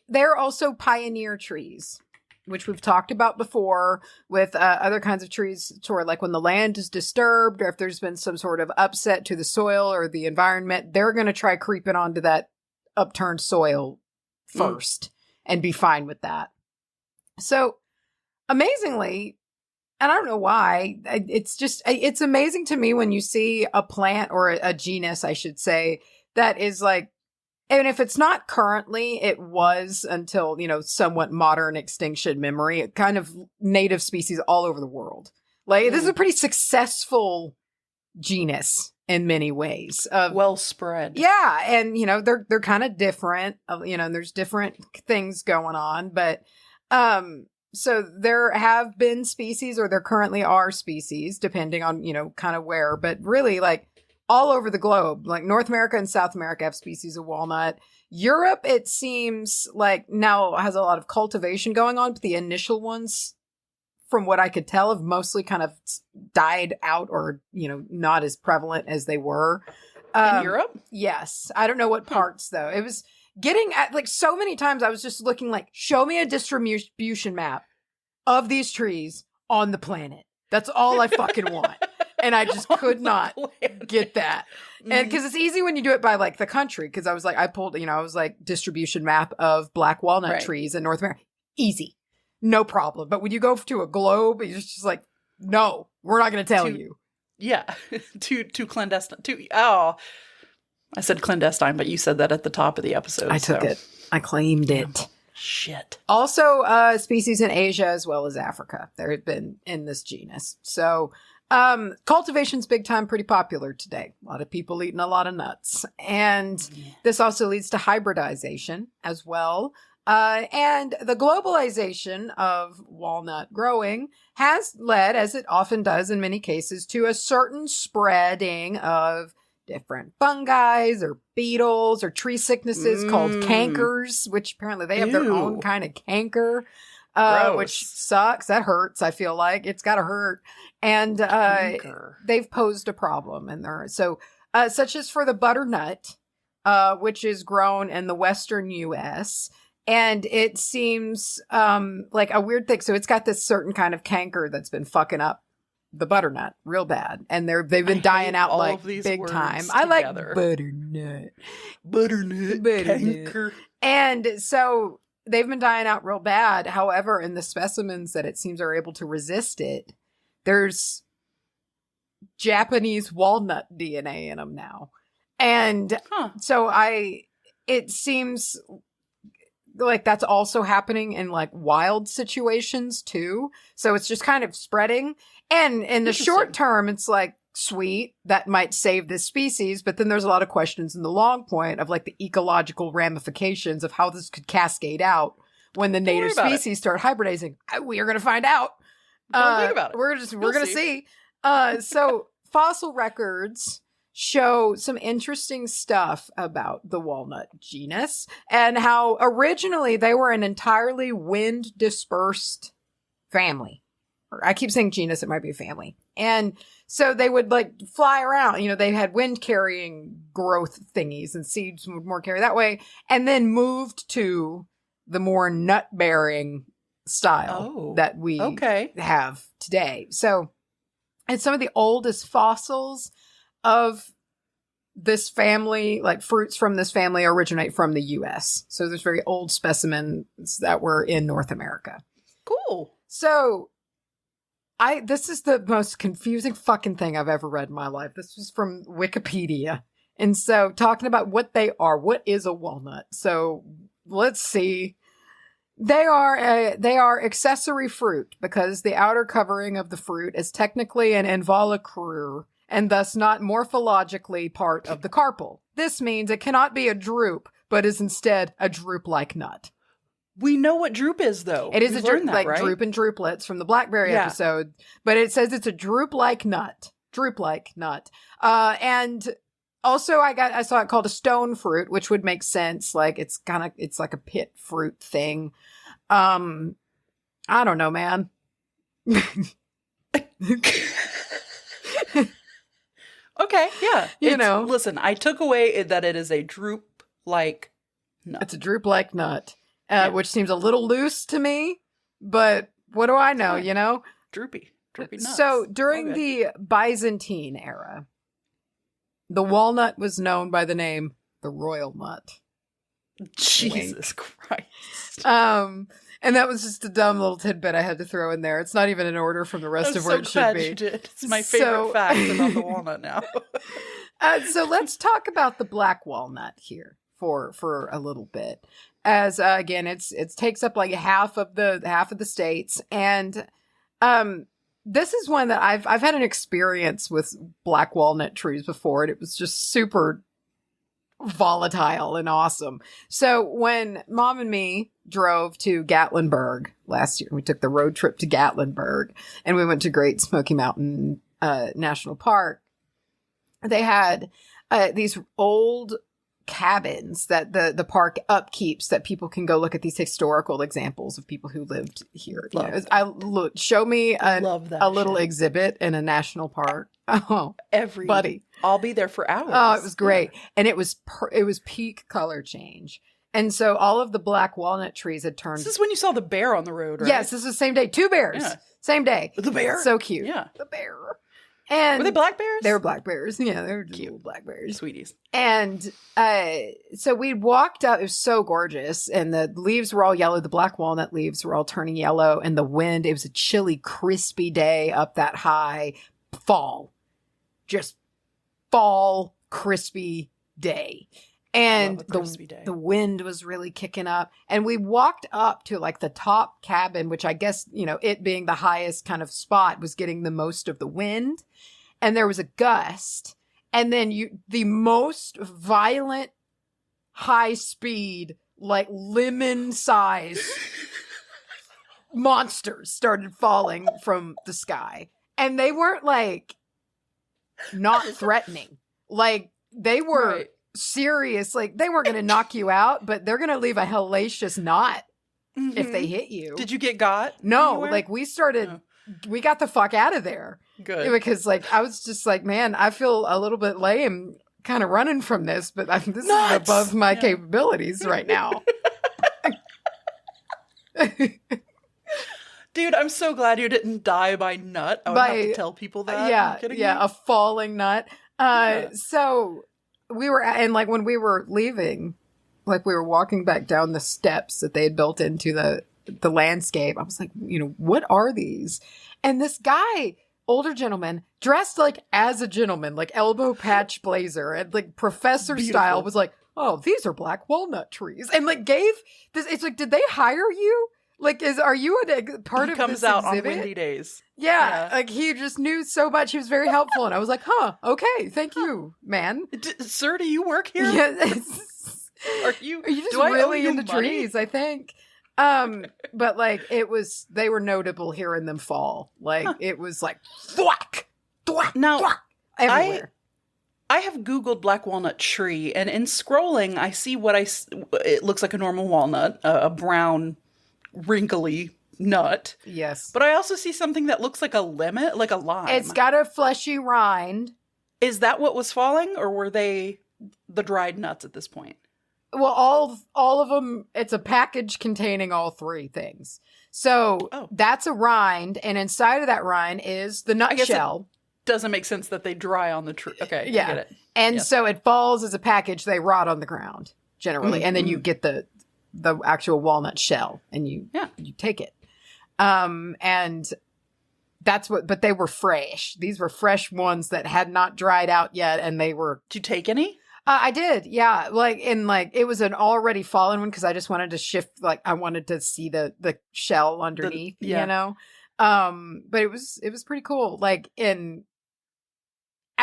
they're also pioneer trees, which we've talked about before with other kinds of trees, sort of like when the land is disturbed or if there's been some sort of upset to the soil or the environment, they're going to try creeping onto that upturned soil first and be fine with that. So amazingly, and I don't know why, it's amazing to me when you see a plant or a genus, I should say, that is like, and if it's not currently, it was until, somewhat modern extinction memory, kind of native species all over the world. Like, this is a pretty successful genus in many ways. Well spread. Yeah. And, they're kind of different, there's different things going on. But so there have been species, or there currently are species, depending on, kind of where. But really, like, all over the globe, like North America and South America have species of walnut. Europe, it seems like now has a lot of cultivation going on, but the initial ones, from what I could tell, have mostly kind of died out or, not as prevalent as they were. In Europe? Yes. I don't know what parts, though. It was getting at, like, so many times I was just looking like, show me a distribution map of these trees on the planet. That's all I fucking want. And I just could not get that. And because it's easy when you do it by like the country. Because I was like, I was like distribution map of black walnut trees in North America. Easy. No problem. But when you go to a globe, it's just like, no, we're not going to tell you. Yeah. Too clandestine. I said clandestine, but you said that at the top of the episode. I took it. I claimed it. Shit. Also, species in Asia as well as Africa. There have been in this genus. So, cultivation's big time, pretty popular today. A lot of people eating a lot of nuts. And this also leads to hybridization as well. And the globalization of walnut growing has led, as it often does in many cases, to a certain spreading of different fungi or beetles or tree sicknesses called cankers, which apparently they have their own kind of canker, which sucks. That hurts. I feel like it's got to hurt. And they've posed a problem in there. So, such as for the butternut, which is grown in the western U.S., and it seems like a weird thing. So it's got this certain kind of canker that's been fucking up the butternut real bad, and they've been dying out like big time. I like butternut canker, and so they've been dying out real bad. However, in the specimens that it seems are able to resist it, there's Japanese walnut DNA in them now, and so it seems like that's also happening in like wild situations too. So it's just kind of spreading. And in the short term, it's like, sweet, that might save this species. But then there's a lot of questions in the long point of like the ecological ramifications of how this could cascade out when the native species start hybridizing. We are going to find out. Don't think about it. We're going to see. So fossil records show some interesting stuff about the walnut genus and how originally they were an entirely wind dispersed family. I keep saying genus, it might be a family. And so they would like fly around, they had wind carrying growth thingies and seeds would more carry that way. And then moved to the more nut bearing style that we have today. So it's some of the oldest fossils of this family, like fruits from this family originate from the US. So there's very old specimens that were in North America. Cool. So this is the most confusing fucking thing I've ever read in my life. This was from Wikipedia. And so talking about what they are, what is a walnut? So let's see. They are accessory fruit because the outer covering of the fruit is technically an involucre and thus not morphologically part of the carpel. This means it cannot be a drupe, but is instead a drupe-like nut. We know what drupe is, though. It is a drupe, like right? Drupe and drupelets from the blackberry episode, but it says it's a drupe-like nut. Drupe-like nut. And also I saw it called a stone fruit, which would make sense. Like it's like a pit fruit thing. I don't know, man. Okay, yeah. You know. Listen, I took away that it is a drupe-like nut. It's a drupe-like nut, which seems a little loose to me, but what do I know, you know? Droopy nuts. So during the Byzantine era, the walnut was known by the name the royal nut. Jesus Christ. And that was just a dumb little tidbit I had to throw in there. It's not even in order from the rest of where it should be. You did. It's my favorite fact about the walnut now. So let's talk about the black walnut here for a little bit. As again, it takes up like half of the states, and this is one that I've had an experience with black walnut trees before, and it was just super volatile and awesome. So when Mom and me drove to Gatlinburg last year, we took the road trip to Gatlinburg, and we went to Great Smoky Mountain National Park. They had these old cabins that the park upkeeps that people can go look at, these historical examples of people who lived here. Show me a little exhibit in a national park. Oh, buddy, I'll be there for hours. Oh, it was great. Yeah. And it was peak color change. And so all of the black walnut trees had turned. This is when you saw the bear on the road, right? Yes, this is the same day. 2 bears. Yeah. Same day. The bear? So cute. Yeah. The bear. And were they black bears? They were black bears. Yeah, they were just little black bears. Sweeties. And so we walked up. It was so gorgeous. And the leaves were all yellow. The black walnut leaves were all turning yellow. And the wind, it was a chilly, crispy day up that high. Fall. Just fall, crispy day. And the wind was really kicking up. And we walked up to like the top cabin, which I guess, you know, it being the highest kind of spot was getting the most of the wind. And there was a gust. And then the most violent, high speed, like lemon size monsters started falling from the sky. And they weren't like not threatening. Like they were serious. Like they weren't going to knock you out, but they're going to leave a hellacious knot if they hit you. Did you get got? No, anywhere? Like we got the fuck out of there. Good. Because like I was just like, man, I feel a little bit lame kind of running from this, but this is above my capabilities right now. Dude, I'm so glad you didn't die by nut. I would have to tell people that. Yeah, a falling nut. So we were, and like when we were leaving, like we were walking back down the steps that they had built into the landscape. I was like, you know, what are these? And this guy, older gentleman, dressed like as a gentleman, like elbow patch blazer and like professor style, was like, oh, these are black walnut trees. And like gave this, it's like, did they hire you? Like, are you a part of this exhibit? He comes out on windy days. Yeah, like he just knew so much. He was very helpful. And I was like, huh, okay, thank you, man. Sir, do you work here? Yeah. Are you just really into trees, I think. But like they were notable hearing them fall. Like it was like, thwack, thwack, now, thwack, everywhere. I have Googled black walnut tree, and in scrolling, I see it looks like a normal walnut, a brown, wrinkly nut. Yes. But I also see something that looks like a lemon, like a lime. It's got a fleshy rind. Is that what was falling, or were they the dried nuts at this point? Well, all of them, it's a package containing all three things. So that's a rind, and inside of that rind is the nutshell. doesn't make sense that they dry on the tree. Okay, yeah. I get it. And so it falls as a package. They rot on the ground generally, and then you get the actual walnut shell, and you take it. And that's what. But they were fresh. These were fresh ones that had not dried out yet, and they were. Did you take any? I did, yeah. It was an already fallen one because I just wanted to shift. Like I wanted to see the shell underneath, you know. But it was pretty cool. I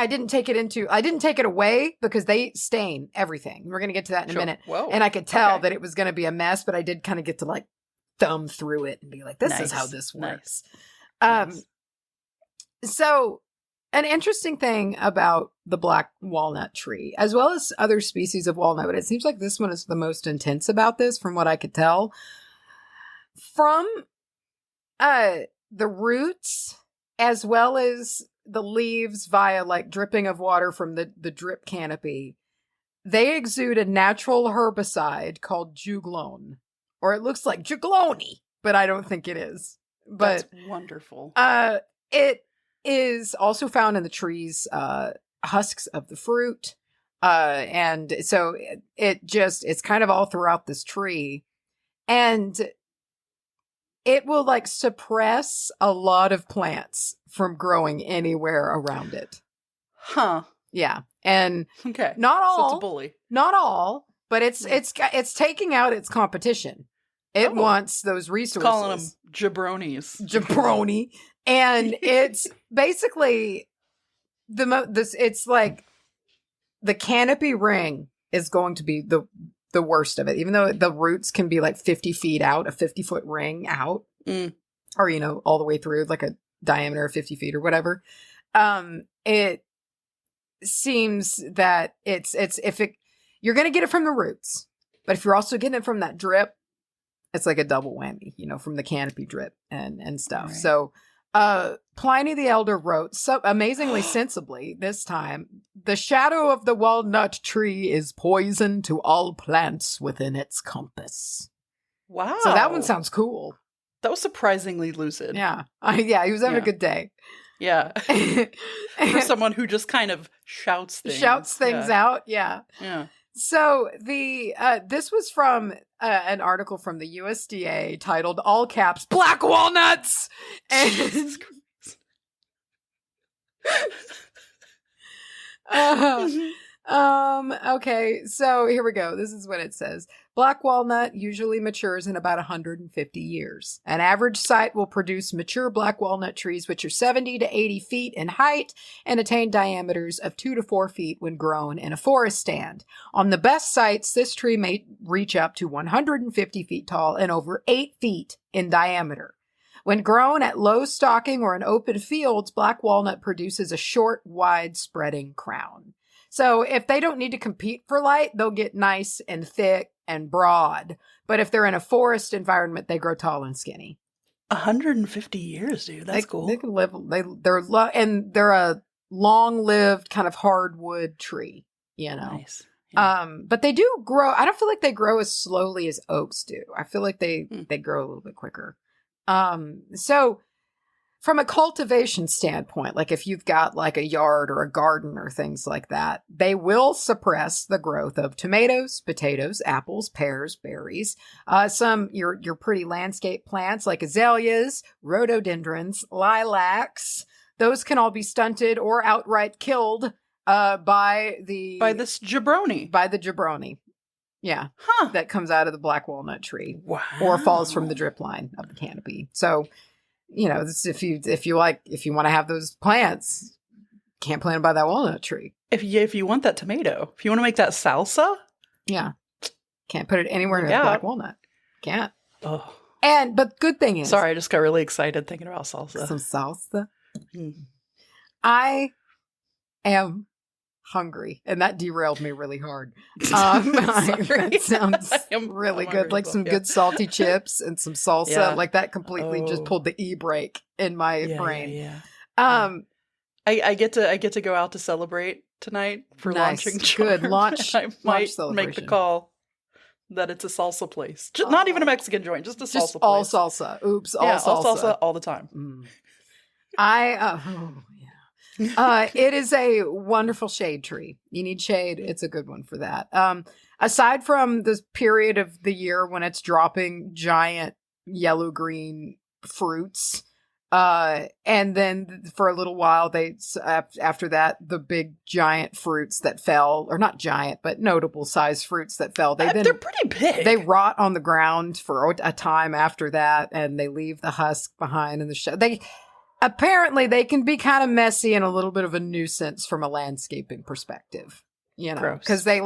didn't take it away because they stain everything. We're gonna get to that in a minute. Whoa. And I could tell that it was gonna be a mess, but I did kind of get to thumb through it and be like, "This is how this works." Nice. So. An interesting thing about the black walnut tree, as well as other species of walnut, but it seems like this one is the most intense about this from what I could tell. From the roots, as well as the leaves via dripping of water from the drip canopy, they exude a natural herbicide called juglone. Or it looks like juglone, but I don't think it is. But that's wonderful. It is also found in the trees husks of the fruit, and so it's kind of all throughout this tree, and it will suppress a lot of plants from growing anywhere around it. Yeah, and okay, not all, so it's a bully. Not all, but it's taking out its competition. It wants those resources. Calling them jabronis. Jabroni. And it's basically it's like the canopy ring is going to be the worst of it, even though the roots can be 50 feet out, a 50-foot ring out, or, all the way through a diameter of 50 feet or whatever. It seems that you're going to get it from the roots, but if you're also getting it from that drip, it's like a double whammy, from the canopy drip and stuff. Right. So, Pliny the Elder wrote, so amazingly sensibly this time, the shadow of the walnut tree is poison to all plants within its compass. Wow. So that one sounds cool. That was surprisingly lucid. Yeah. He was having a good day. Yeah. For someone who just kind of shouts things out. Yeah. Yeah. So this was from an article from the USDA titled "All Caps Black Walnuts." And okay, so here we go. This is what it says. Black walnut usually matures in about 150 years. An average site will produce mature black walnut trees which are 70 to 80 feet in height and attain diameters of 2 to 4 feet when grown in a forest stand. On the best sites, this tree may reach up to 150 feet tall and over 8 feet in diameter. When grown at low stalking or in open fields, black walnut produces a short, wide spreading crown. So if they don't need to compete for light, they'll get nice and thick and broad. But if they're in a forest environment, they grow tall and skinny. 150 years, dude. That's cool. They can live. They're a long-lived kind of hardwood tree. Nice. Yeah. But they do grow. I don't feel like they grow as slowly as oaks do. I feel like they grow a little bit quicker. So from a cultivation standpoint, if you've got a yard or a garden or things like that, they will suppress the growth of tomatoes, potatoes, apples, pears, berries, some your pretty landscape plants like azaleas, rhododendrons, lilacs. Those can all be stunted or outright killed by this jabroni. By the jabroni. Yeah. That comes out of the black walnut tree. Wow. Or falls from the drip line of the canopy. So if you want to have those plants, can't plant them by that walnut tree. If you want that tomato, if you want to make that salsa, can't put it anywhere near black walnut. Can't. Oh. But good thing is, sorry, I just got really excited thinking about salsa. Some salsa. I am hungry, and that derailed me really hard. That sounds really good, some good salty chips and some salsa. That completely just pulled the e-brake in my brain. Yeah. I get to go out to celebrate tonight for launching Charm. Good launch. I might make the call that it's a salsa place, not even a Mexican joint, just a salsa place. All salsa. Oops, all salsa. All salsa all the time. It is a wonderful shade tree. You need shade. It's a good one for that. Aside from this period of the year when it's dropping giant yellow-green fruits, and then for a little while, after that, the big giant fruits that fell, or not giant, but notable size fruits that fell, they're pretty big. They rot on the ground for a time after that, and they leave the husk behind in the shell. Apparently, they can be kind of messy and a little bit of a nuisance from a landscaping perspective, because they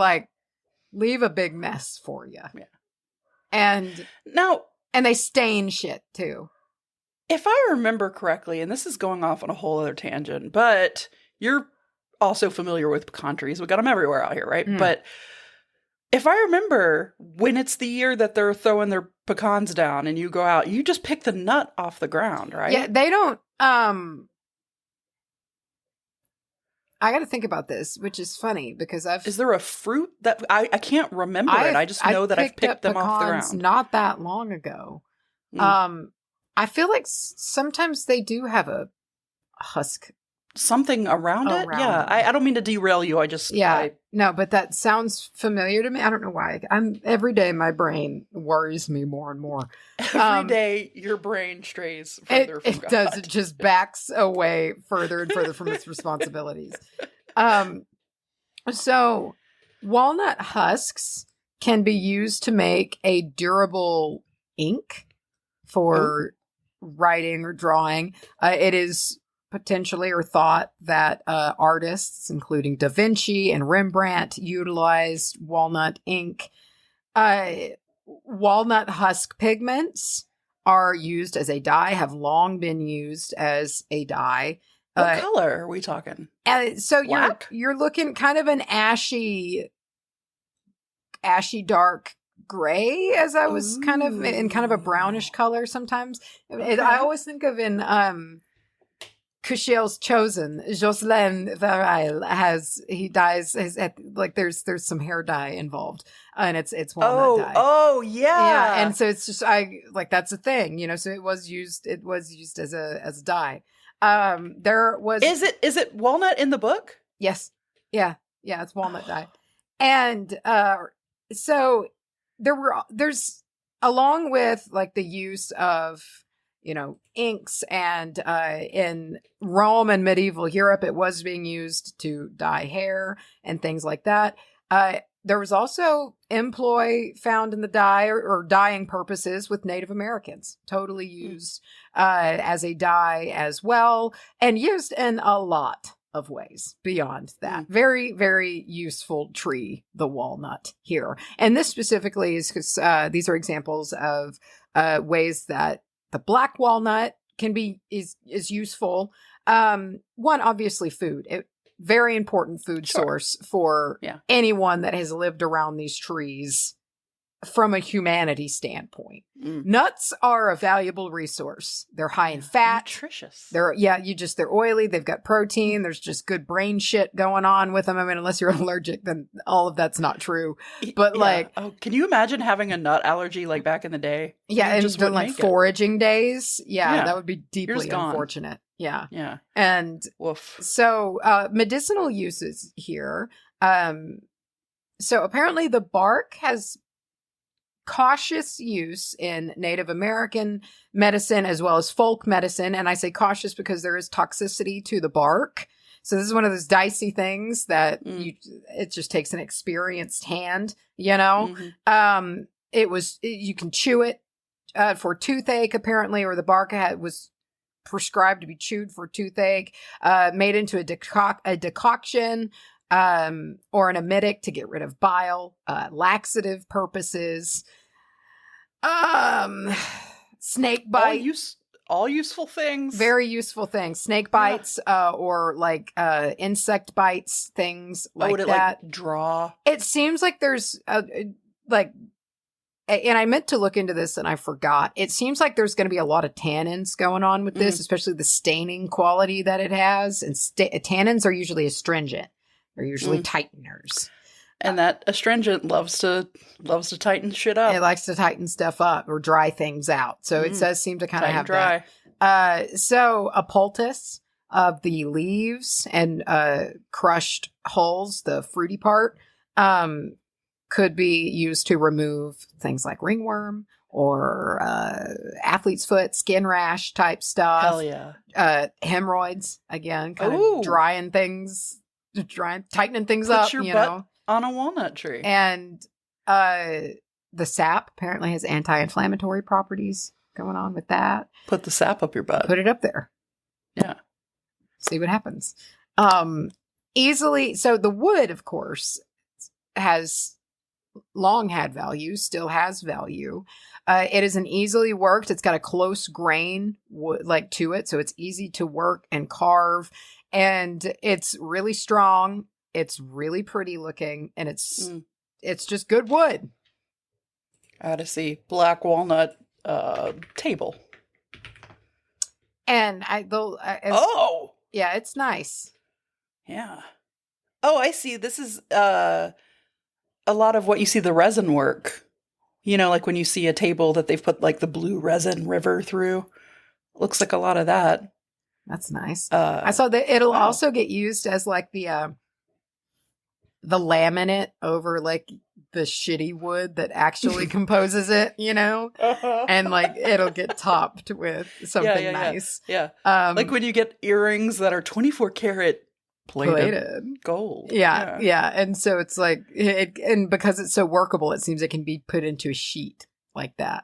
leave a big mess for you. Yeah. And they stain shit too. If I remember correctly, and this is going off on a whole other tangent, but you're also familiar with pecan trees. We got them everywhere out here, right? Mm. But if I remember, when it's the year that they're throwing their pecans down and you go out, you just pick the nut off the ground, right? Yeah, they don't. I got to think about this, which is funny because Is there a fruit that I can't remember it? I just know that I've picked them off the ground not that long ago. Mm. I feel like sometimes they do have a husk. Something around it? Yeah. I don't mean to derail you. No, but that sounds familiar to me. I don't know why. Every day my brain worries me more and more. Every day your brain strays further from God. It does. It just backs away further and further from its responsibilities. So walnut husks can be used to make a durable ink for writing or drawing. It is potentially or thought that artists, including Da Vinci and Rembrandt, utilized walnut ink. Walnut husk pigments are used as a dye, have long been used as a dye. What color are we talking? So you're looking kind of an ashy dark gray, as I was kind of a brownish color sometimes. Okay. I always think of in Cushiel's Chosen, Jocelyn Varel dyes there's some hair dye involved, and it's walnut dye. Oh yeah. And so it's just that's a thing, so it was used as a dye. There was Is it walnut in the book? Yes. Yeah, it's walnut dye. And so there's along with the use of inks, and in Rome and medieval Europe, it was being used to dye hair and things like that. There was also employ found in the dye or dyeing purposes with Native Americans, totally used as a dye as well, and used in a lot of ways beyond that. Very, very useful tree, the walnut here. And this specifically is because these are examples of ways that the black walnut is useful. One, obviously food. Very important food source for anyone that has lived around these trees from a humanity standpoint. Nuts are a valuable resource. They're high in fat. Nutritious. They're oily. They've got protein. There's just good brain shit going on with them. I mean, unless you're allergic, then all of that's not true. But can you imagine having a nut allergy back in the day? Yeah, and just foraging days. Yeah, that would be deeply unfortunate. Yeah. Yeah. And woof. So medicinal uses here. So apparently the bark has cautious use in Native American medicine as well as folk medicine. And I say cautious because there is toxicity to the bark. So this is one of those dicey things that it just takes an experienced hand, Mm-hmm. You can chew it for toothache apparently, or the bark was prescribed to be chewed for toothache, made into a decoction, or an emetic to get rid of bile, laxative purposes, snake bite. All useful things. Very useful things. Snake bites, or insect bites, things like that. Draw? It seems like there's and I meant to look into this and I forgot. It seems like there's going to be a lot of tannins going on with this, especially the staining quality that it has. And tannins are usually astringent. They're usually tighteners. And that astringent loves to tighten shit up. It likes to tighten stuff up or dry things out. So it does seem to kind of have dry. That. So a poultice, of the leaves and crushed hulls, the fruity part, could be used to remove things like ringworm or athlete's foot, skin rash type stuff. Hell yeah. Hemorrhoids, again, kind of tightening things up. Put your butt on a walnut tree. And the sap apparently has anti-inflammatory properties going on with that. Put the sap up your butt. Put it up there. Yeah. See what happens. Easily. So the wood, of course, has long had value, still has value. It is an easily worked. It's got a close grain like to it, so it's easy to work and carve, and it's really strong. It's really pretty looking, and it's just good wood. I had to see Black Walnut table, and yeah, it's nice. Yeah. Oh, I see. This is a lot of what you see the resin work. You know, like when you see a table that they've put like the blue resin river through. Looks like a lot of that. That's nice. I saw that it'll also get used as like the laminate over like the shitty wood that actually composes it, you know? And like it'll get topped with something nice. Yeah. Like when you get earrings that are 24 karat plated gold. Yeah. And so it's like, and because it's so workable, it seems it can be put into a sheet like that.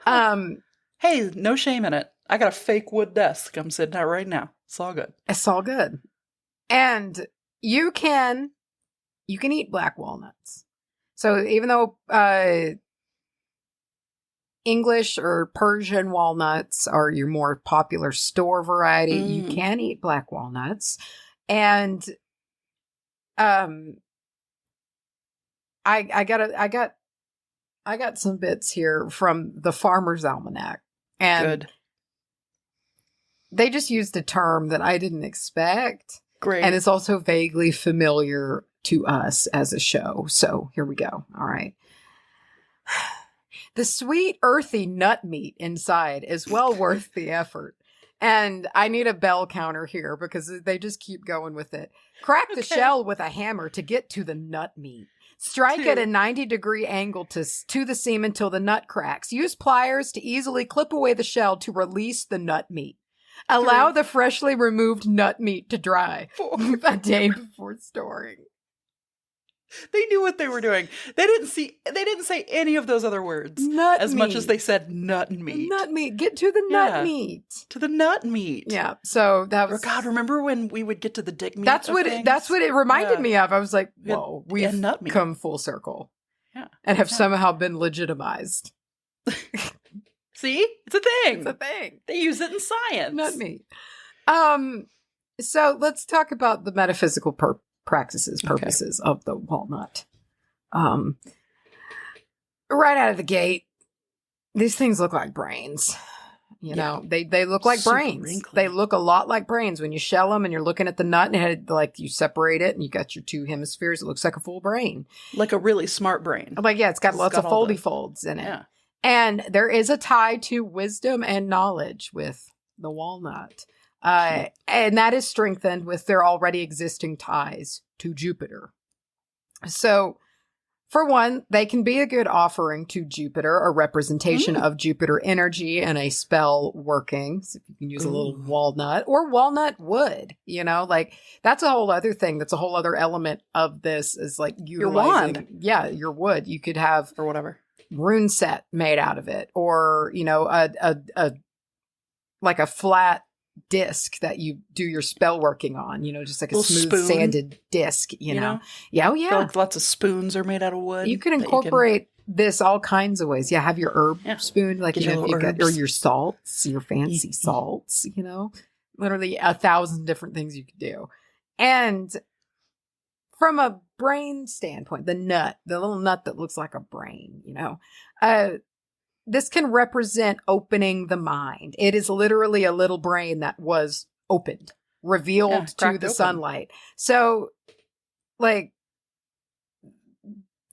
Hey, no shame in it. I got a fake wood desk I'm sitting at right now. It's all good. It's all good. And you can eat black walnuts. So even though English or Persian walnuts are your more popular store variety, you can eat black walnuts. And I got some bits here from the Farmer's Almanac, and they just used a term that I didn't expect. Great. And it's also vaguely familiar to us as a show. So here we go. All right. The sweet, earthy nut meat inside is well worth the effort. And I need a bell counter here because they just keep going with it. Crack the shell with a hammer to get to the nut meat. Strike at a 90-degree angle to the seam until the nut cracks. Use pliers to easily clip away the shell to release the nut meat. Allow the freshly removed nut meat to dry a day before storing. They knew what they were doing. They didn't say any of those other words. Much as they said nut meat. Nut meat. Get to the nut meat. To the nut meat. Yeah. So that was God, remember when we would get to the dick meat? That's what it reminded me of. I was like, whoa, we've come full circle. Yeah. And have somehow been legitimized. See? It's a thing. It's a thing. They use it in science. Nut meat. So let's talk about the metaphysical purposes of the walnut. Right out of the gate, these things look like brains. You know, they look like brains. Wrinkly. They look a lot like brains when you shell them and you're looking at the nut and like you separate it and you got your two hemispheres. It looks like a full brain, like a really smart brain. Like it's got lots of foldy folds in it. Yeah. And there is a tie to wisdom and knowledge with the walnut. And that is strengthened with their already existing ties to Jupiter. So, for one, they can be a good offering to Jupiter, a representation of Jupiter energy and a spell working. So if you can use a little walnut or walnut wood, you know, like that's a whole other thing. That's a whole other element of this is like utilizing, your wand. Yeah, your wood. You could have or whatever rune set made out of it, or you know, a like a flat disc that you do your spell working on, you know, just like a smooth sanded disc, you know? Yeah, oh yeah. I feel like lots of spoons are made out of wood. You can incorporate this all kinds of ways. Yeah, have your herb spoon, like you know, or your salts, your fancy salts, you know, literally 1,000 different things you could do. And from a brain standpoint, the little nut that looks like a brain, you know, this can represent opening the mind. It is literally a little brain that was opened, revealed to the sunlight. So, like,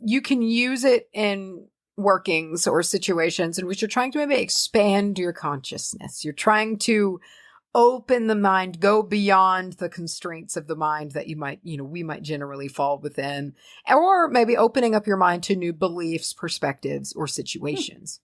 you can use it in workings or situations in which you're trying to maybe expand your consciousness. You're trying to open the mind, go beyond the constraints of the mind that we might generally fall within, or maybe opening up your mind to new beliefs, perspectives, or situations.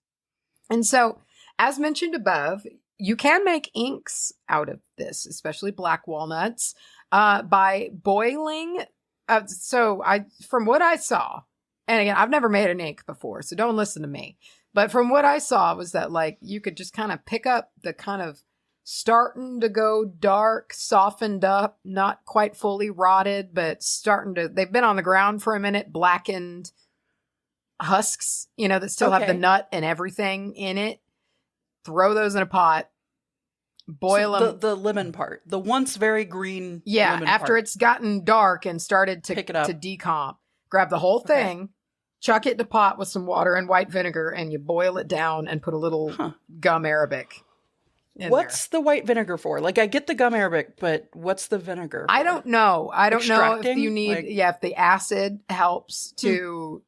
And so, as mentioned above, you can make inks out of this, especially black walnuts, by boiling. From what I saw, and again, I've never made an ink before, so don't listen to me. But from what I saw was that like you could just kind of pick up the kind of starting to go dark, softened up, not quite fully rotted, but they've been on the ground for a minute, blackened husks, that still have the nut and everything in it. Throw those in a pot, boil them. The lemon part, the once very green. Yeah, lemon after part. It's gotten dark and started to pick it up, to decomp, grab the whole thing, chuck it in a pot with some water and white vinegar, and you boil it down and put a little gum arabic. What's the white vinegar for? Like, I get the gum arabic, but what's the vinegar for? I don't know. I don't know if you need, if the acid helps to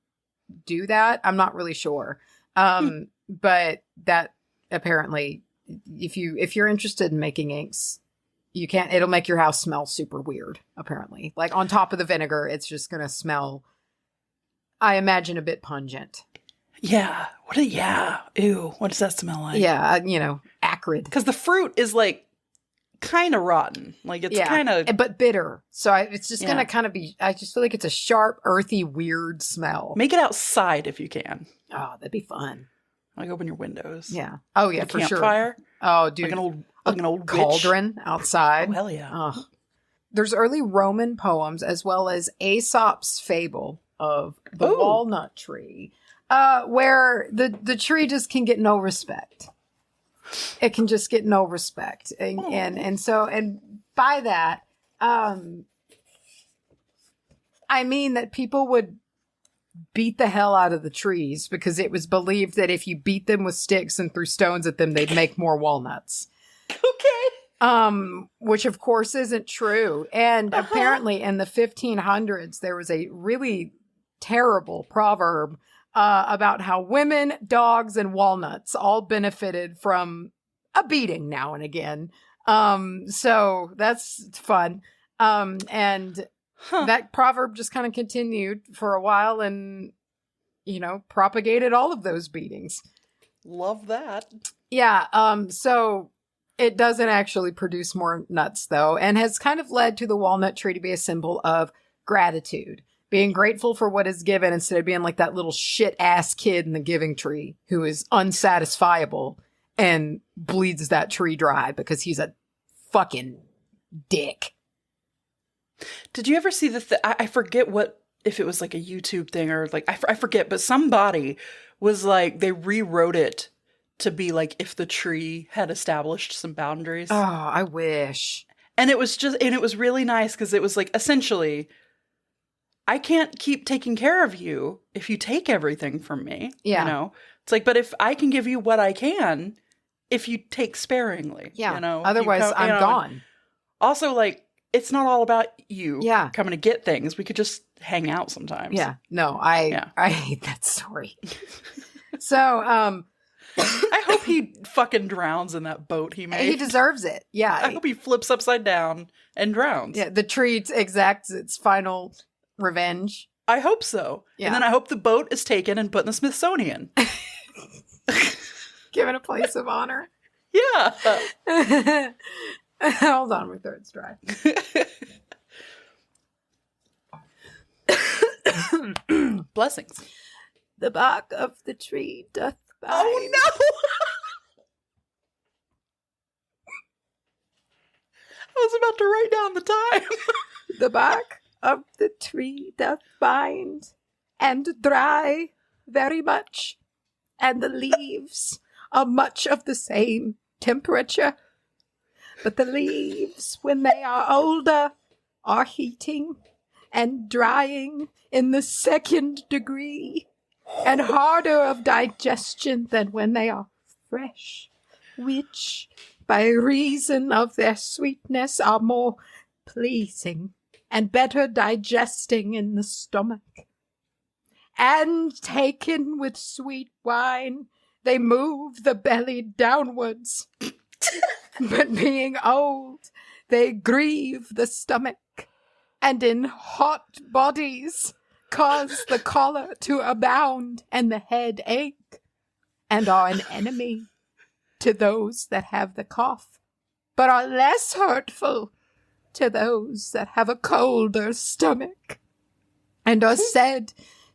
do that. I'm not really sure. But that apparently, if you're interested in making inks, you can't, it'll make your house smell super weird, apparently. Like on top of the vinegar, it's just going to smell, I imagine, a bit pungent. Yeah. Ew. What does that smell like? Yeah. Acrid. Because the fruit is like kind of rotten. Like it's kind of. But bitter. So it's just going to kind of be, I just feel like it's a sharp, earthy, weird smell. Make it outside if you can. Oh, that'd be fun. Like open your windows. Yeah. Oh, yeah, for sure. Campfire. Oh, dude. Like an old cauldron outside. Oh, hell yeah. Oh. There's early Roman poems as well as Aesop's fable of the walnut tree, where the tree just can get no respect. It can just get no respect. And so by that, I mean that people would beat the hell out of the trees because it was believed that if you beat them with sticks and threw stones at them, they'd make more walnuts. Okay. Which of course isn't true. And apparently in the 1500s, there was a really terrible proverb about how women, dogs, and walnuts all benefited from a beating now and again. So that's fun. That proverb just kind of continued for a while and, propagated all of those beatings. Love that. Yeah. So it doesn't actually produce more nuts, though, and has kind of led to the walnut tree to be a symbol of gratitude, being grateful for what is given instead of being like that little shit-ass kid in the giving tree who is unsatisfiable and bleeds that tree dry because he's a fucking dick. Did you ever see I forget if it was like a YouTube thing or like, I forget, but somebody was like, they rewrote it to be like if the tree had established some boundaries. Oh, I wish. And it was really nice because it was like, essentially, I can't keep taking care of you if you take everything from me. Yeah. It's like, but if I can give you what I can, if you take sparingly. Yeah. Otherwise, I'm gone. Also, like, it's not all about you coming to get things. We could just hang out sometimes. Yeah. No, I hate that story. So, I hope he fucking drowns in that boat he made. He deserves it. Yeah. I hope he flips upside down and drowns. Yeah. The tree exacts its final revenge. I hope so. Yeah. And then I hope the boat is taken and put in the Smithsonian. Given a place of honor. Yeah. Hold on, my throat's dry. Blessings. The bark of the tree doth bind. Oh no! I was about to write down the time. The bark of the tree doth bind and dry very much, and the leaves are much of the same temperature. But the leaves, when they are older, are heating and drying in the 2nd degree, and harder of digestion than when they are fresh, which, by reason of their sweetness, are more pleasing and better digesting in the stomach. And taken with sweet wine, they move the belly downwards. But being old, they grieve the stomach, and in hot bodies cause the choler to abound and the head ache, and are an enemy to those that have the cough, but are less hurtful to those that have a colder stomach, and are said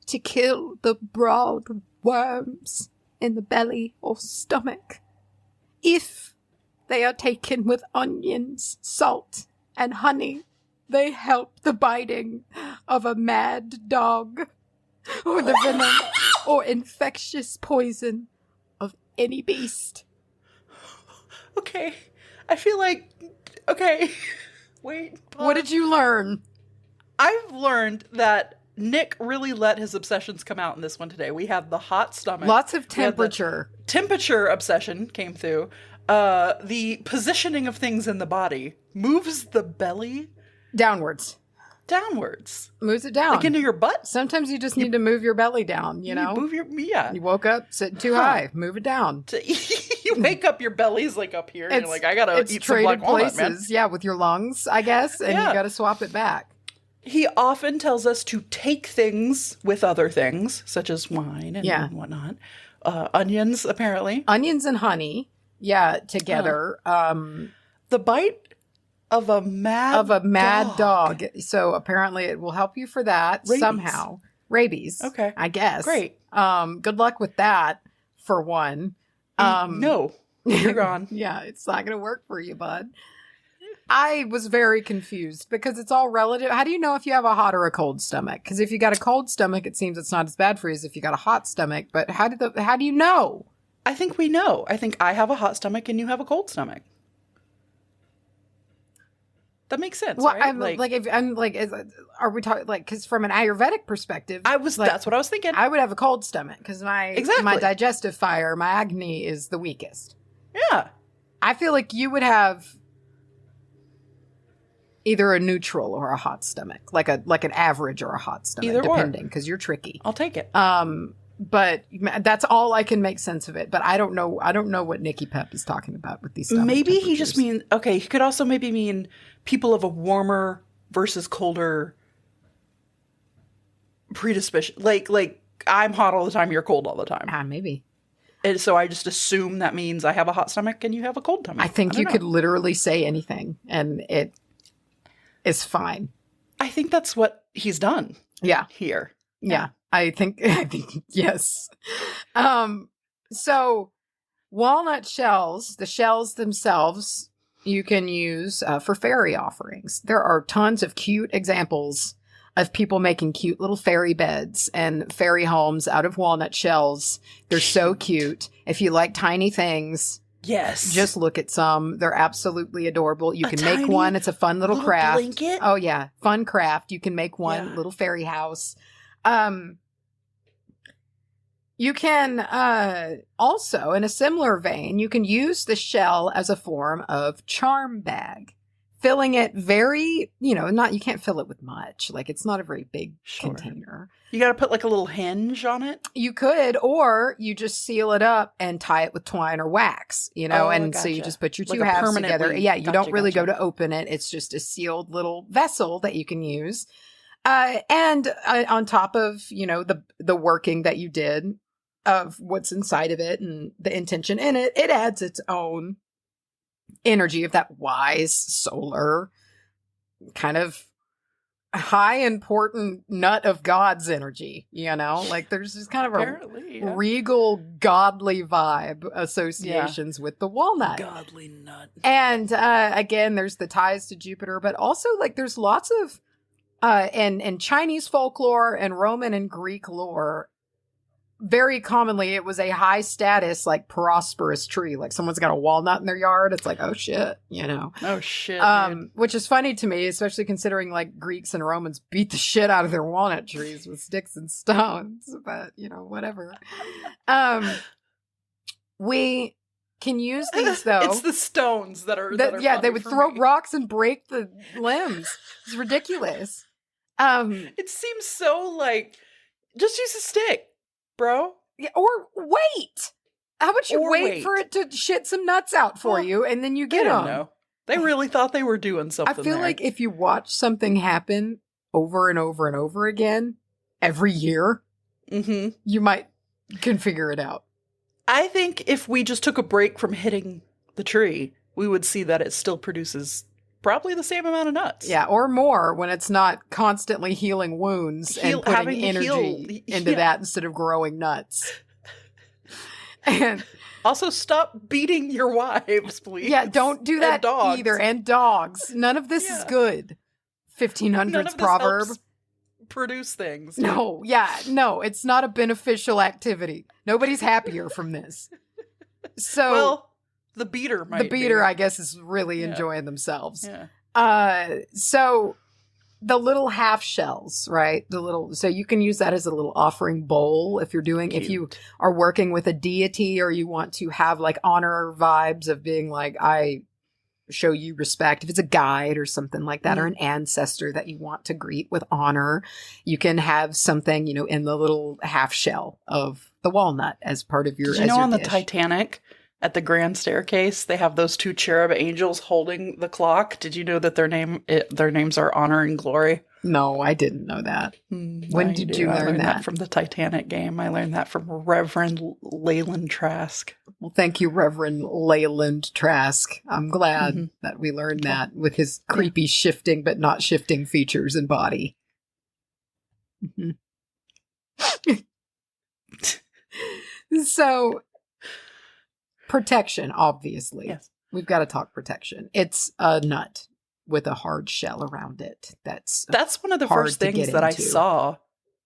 to kill the broad worms in the belly or stomach, if they are taken with onions, salt, and honey. They help the biting of a mad dog, or the venom or infectious poison of any beast. Okay. I feel like... Okay. Wait. Pause. What did you learn? I've learned that Nick really let his obsessions come out in this one today. We had the hot stomach. Lots of temperature. Temperature obsession came through. The positioning of things in the body moves the belly... Downwards. Moves it down. Like into your butt? Sometimes you just need to move your belly down, you know? Yeah. You woke up sitting too high. Move it down. You wake up, your belly's like up here, and you're like, I gotta eat some Black Walnut, man. Yeah, with your lungs, I guess, and you gotta swap it back. He often tells us to take things with other things, such as wine and whatnot. Onions, apparently. Onions and honey, together. The bite of a mad dog. So apparently it will help you for that somehow. Rabies. Okay. I guess. Great. Good luck with that, for one. No. You're gone. Yeah, it's not going to work for you, bud. I was very confused because it's all relative. How do you know if you have a hot or a cold stomach? Because if you got a cold stomach, it seems it's not as bad for you as if you got a hot stomach. But how do you know? I think we know. I think I have a hot stomach and you have a cold stomach. That makes sense. Well, right? Are we talking because from an Ayurvedic perspective, that's what I was thinking. I would have a cold stomach because my digestive fire, my Agni, is the weakest. Yeah, I feel like you would have either a neutral or a hot stomach, like an average or a hot stomach, depending, because you're tricky. I'll take it. But that's all I can make sense of it. But I don't know what Nikki Pep is talking about with these. Maybe he just mean he could also maybe mean people of a warmer versus colder predisposition. Like I'm hot all the time, you're cold all the time. Maybe. And so I just assume that means I have a hot stomach and you have a cold stomach. I think you could literally say anything and it is fine. I think that's what he's done. Yeah. Here. Yeah. I think yes. So walnut shells, the shells themselves, you can use for fairy offerings. There are tons of cute examples of people making cute little fairy beds and fairy homes out of walnut shells. They're so cute. If you like tiny things, yes, just look at some. They're absolutely adorable. You can make one. It's a fun little craft. Blanket? Oh yeah, fun craft. You can make one little fairy house. You can also, in a similar vein, you can use the shell as a form of charm bag, filling it very, you can't fill it with much. Like it's not a very big container. You got to put like a little hinge on it. You could, or you just seal it up and tie it with twine or wax, and so you just put your two halves together. Yeah, you don't really go to open it. It's just a sealed little vessel that you can use. And on top of, the working that you did of what's inside of it and the intention in it, it adds its own energy of that wise, solar, kind of high important nut of God's energy, like there's just kind of a regal, godly vibe associations with the walnut. Godly nut. And again, there's the ties to Jupiter, but also like there's lots of in Chinese folklore and Roman and Greek lore, very commonly it was a high status, like prosperous tree. Like someone's got a walnut in their yard. It's like, oh shit, Oh shit. Which is funny to me, especially considering like Greeks and Romans beat the shit out of their walnut trees with sticks and stones. But whatever. We can use these though. It's the stones that are they would throw rocks and break the limbs. It's ridiculous. It seems so like just use a stick, bro. Yeah, or wait. How about you wait for it to shit some nuts out for you, and then you get them? Know. They really thought they were doing something. I feel like if you watch something happen over and over and over again every year, you can figure it out. I think if we just took a break from hitting the tree, we would see that it still produces probably the same amount of nuts. Yeah, or more when it's not constantly healing wounds and putting energy into that instead of growing nuts. And also, stop beating your wives, please. Yeah, don't do that either. And dogs. None of this is good. 1500s proverb. Produce things. No, it's not a beneficial activity. Nobody's happier from this. So, well, the beater might. The beater, I guess, is really enjoying themselves. Yeah. So the little half shells, right? So you can use that as a little offering bowl if you are working with a deity or you want to have like honor vibes of being like, I show you respect. If it's a guide or something like that, or an ancestor that you want to greet with honor, you can have something, in the little half shell of the walnut as part of your. Did you know on the Titanic? At the grand staircase, they have those two cherub angels holding the clock. Did you know that their names are Honor and Glory? No, I didn't know that. When did you learn that? I learned that from the Titanic game. I learned that from Reverend Leyland Trask. Well, thank you, Reverend Leyland Trask. I'm glad that we learned that with his creepy shifting but not shifting features and body. So... protection, obviously. Yes. We've got to talk protection. It's a nut with a hard shell around it. That's one of the first things that I saw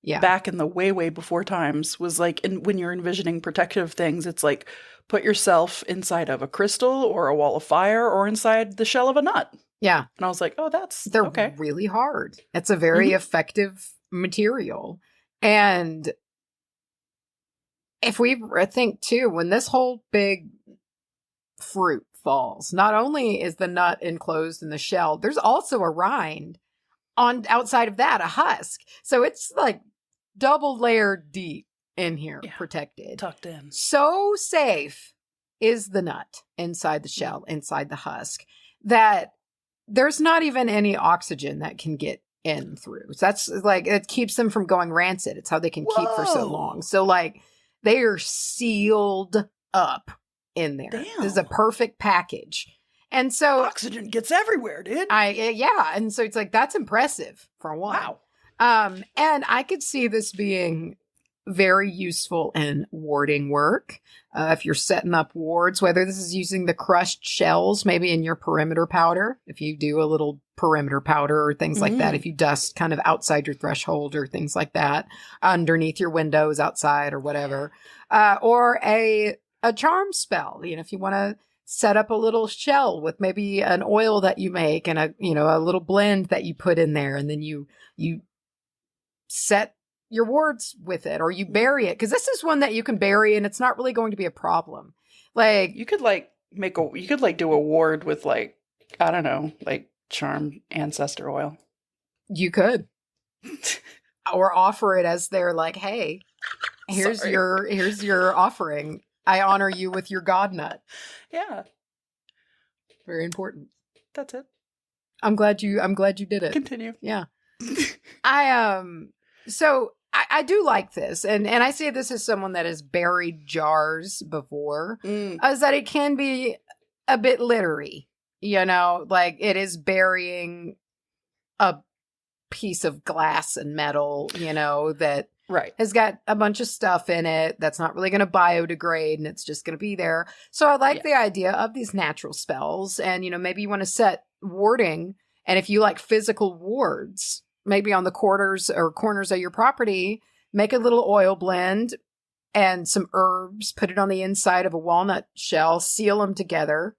back in the way before times was like when you're envisioning protective things, it's like put yourself inside of a crystal or a wall of fire or inside the shell of a nut. Yeah. And I was like, oh, they're really hard. It's a very effective material. And if we think too, when this whole big fruit falls, not only is the nut enclosed in the shell, there's also a rind on outside of that, a husk. So it's like double layered deep in here, protected, tucked in. So safe is the nut inside the shell, inside the husk, that there's not even any oxygen that can get in through. So that's like, it keeps them from going rancid. It's how they can keep for so long. So like, they are sealed up in there. Damn. This is a perfect package. And so oxygen gets everywhere, dude. And so it's like, that's impressive for one. Wow. And I could see this being very useful in warding work. If you're setting up wards, whether this is using the crushed shells, maybe in your perimeter powder, if you do a little perimeter powder or things like that, if you dust kind of outside your threshold or things like that, underneath your windows outside or whatever, or a charm spell, if you want to set up a little shell with maybe an oil that you make and a little blend that you put in there, and then you set your wards with it, or you bury it, because this is one that you can bury and it's not really going to be a problem. Like you could do a ward with like, I don't know, like charm ancestor oil. You could. Or offer it as their like, hey, here's your offering. I honor you with your god nut. Yeah. Very important. That's it. I'm glad you did it. Continue. Yeah. So I do like this, and I say this as someone that has buried jars before, is that it can be a bit littery, like it is burying a piece of glass and metal, that has got a bunch of stuff in it that's not really going to biodegrade, and it's just going to be there. So I like the idea of these natural spells, and maybe you want to set warding, and if you like physical wards, maybe on the corners of your property, make a little oil blend and some herbs, put it on the inside of a walnut shell, seal them together,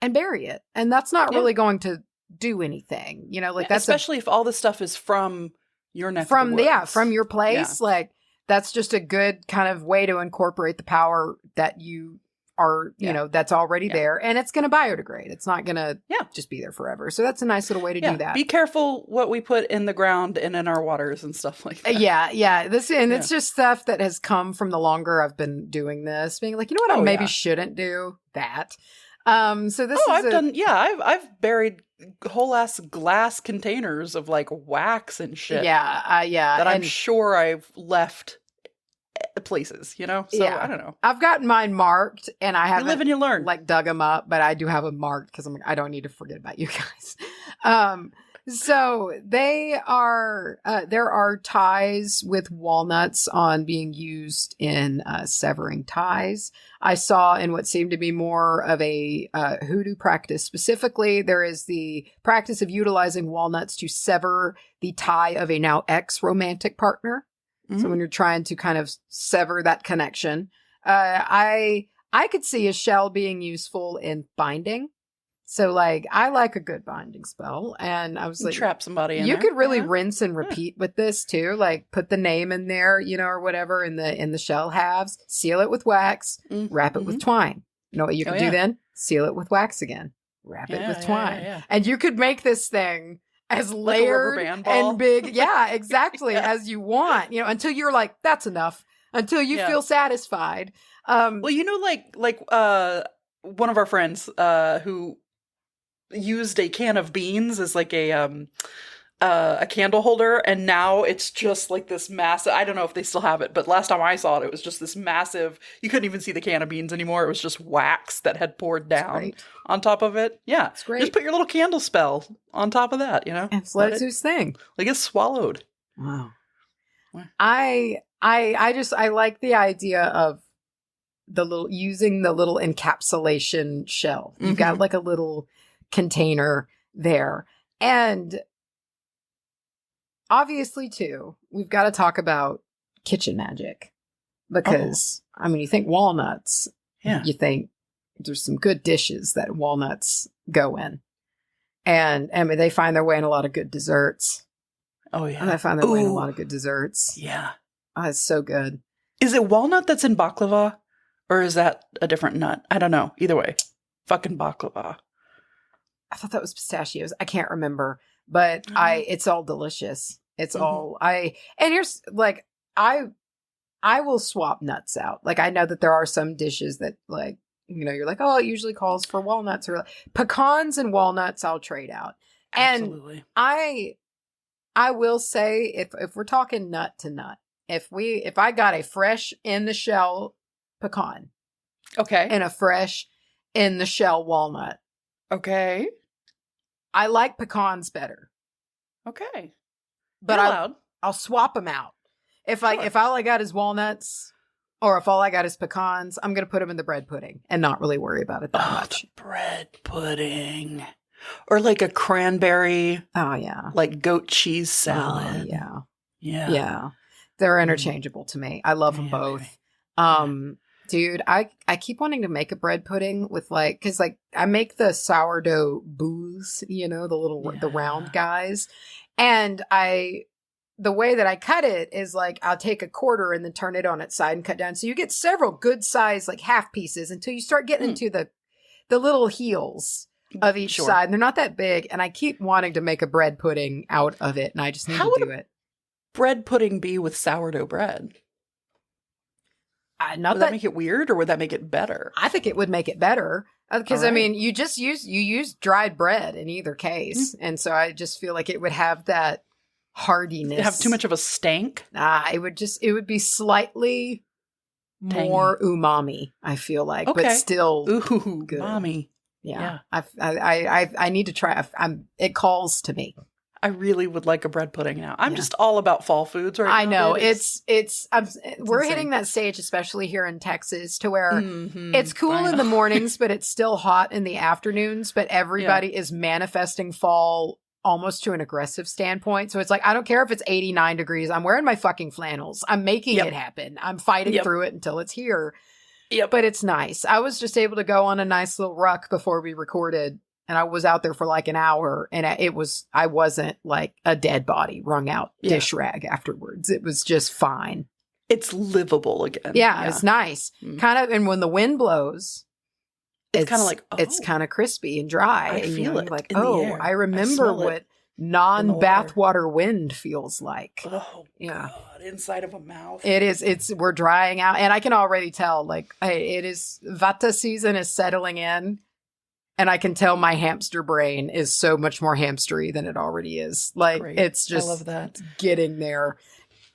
and bury it. And that's not really going to do anything, that's especially if all this stuff is from your neck of the woods. From your place. Yeah. Like that's just a good kind of way to incorporate the power that you are, you know, that's already there, and it's going to biodegrade. It's not going to just be there forever. So that's a nice little way to do that. Be careful what we put in the ground and in our waters and stuff like that. It's just stuff that has come from the longer I've been doing this, being like, you know what, I maybe shouldn't do that. So this I've buried whole ass glass containers of like wax and shit. That I'm sure I've left places, you know? So I don't know. I've gotten mine marked, and I haven't live and you learn. Like dug them up, but I do have them marked because I'm like, I don't need to forget about you guys. So they are there are ties with walnuts on being used in severing ties. I saw in what seemed to be more of a hoodoo practice. Specifically, there is the practice of utilizing walnuts to sever the tie of a now ex-romantic partner. Mm-hmm. So when you're trying to kind of sever that connection, I could see a shell being useful in binding. So like, I like a good binding spell, and I was like, trap somebody in you there. could really rinse and repeat with this too. Like put the name in there, you know, or whatever in the shell halves, seal it with wax, wrap it with twine. You know what you could do then? Seal it with wax again, wrap it with twine. And you could make this thing as layered and big. Yeah, exactly. As you want, you know, until you're like, that's enough, until you feel satisfied. Well, you know, like one of our friends, who used a can of beans as like a candle holder, and now it's just like this massive, I don't know if they still have it, but last time I saw it, it was just this massive, you couldn't even see the can of beans anymore. It was just wax that had poured down on top of it. Yeah. It's great. Just put your little candle spell on top of that, you know? And let it do its thing. Like it's swallowed. Wow. I like the idea of using the little encapsulation shell. You've got like a little container there. And obviously too, we've got to talk about kitchen magic, because I mean, you think walnuts, you think there's some good dishes that walnuts go in, and I mean, they find their way in a lot of good desserts. And they find their way in a lot of good desserts. It's so good. Is it walnut that's in baklava, or is that a different nut? I don't know. Either way, fucking baklava. I thought that was pistachios. I can't remember, but it's all delicious. It's all and here's like, I will swap nuts out. Like, I know that there are some dishes that, like, you know, you're like, oh, it usually calls for walnuts, or pecans and walnuts I'll trade out. Absolutely. And I will say, if we're talking nut to nut, if I got a fresh in the shell pecan, and a fresh in the shell walnut, I like pecans better. But I'll swap them out. If all I got is walnuts, or if all I got is pecans, I'm going to put them in the bread pudding and not really worry about it that much. Bread pudding. Or like a cranberry. Like goat cheese salad. Yeah. They're interchangeable to me. I love them both. Dude, I keep wanting to make a bread pudding with like, cause like I make the sourdough booths, you know, the round guys. And the way that I cut it is like, I'll take a quarter and then turn it on its side and cut down. So you get several good size, like half pieces, until you start getting into the little heels of each side. And they're not that big. And I keep wanting to make a bread pudding out of it. And I just need to do it. Bread pudding be with sourdough bread? Would that make it weird, or would that make it better? I think it would make it better, because I mean, you use dried bread in either case, and so I just feel like it would have that hardiness. It'd have too much of a stank. It would be slightly tangy, more umami. I feel like, but still good. Umami. Yeah. I need to try. It calls to me. I really would like a bread pudding now. I'm just all about fall foods right now. I know. We're hitting that stage, especially here in Texas, to where it's cool in the mornings, but it's still hot in the afternoons. But everybody is manifesting fall almost to an aggressive standpoint. So it's like, I don't care if it's 89 degrees. I'm wearing my fucking flannels. I'm making it happen. I'm fighting through it until it's here. But it's nice. I was just able to go on a nice little ruck before we recorded. And I was out there for like an hour, and I wasn't like a dead body wrung out dish rag afterwards. It was just fine. It's livable again. Yeah. It's nice. Kind of. And when the wind blows, it's kind of like, it's kind of crispy and dry. I and, feel it like, in the air. I remember what non-bathwater wind feels like. Oh, yeah. God, inside of a mouth. It is. We're drying out. And I can already tell, like, it is, Vata season is settling in. And I can tell my hamster brain is so much more hamstery than it already is. Like, Great. it's just I love that. Getting there.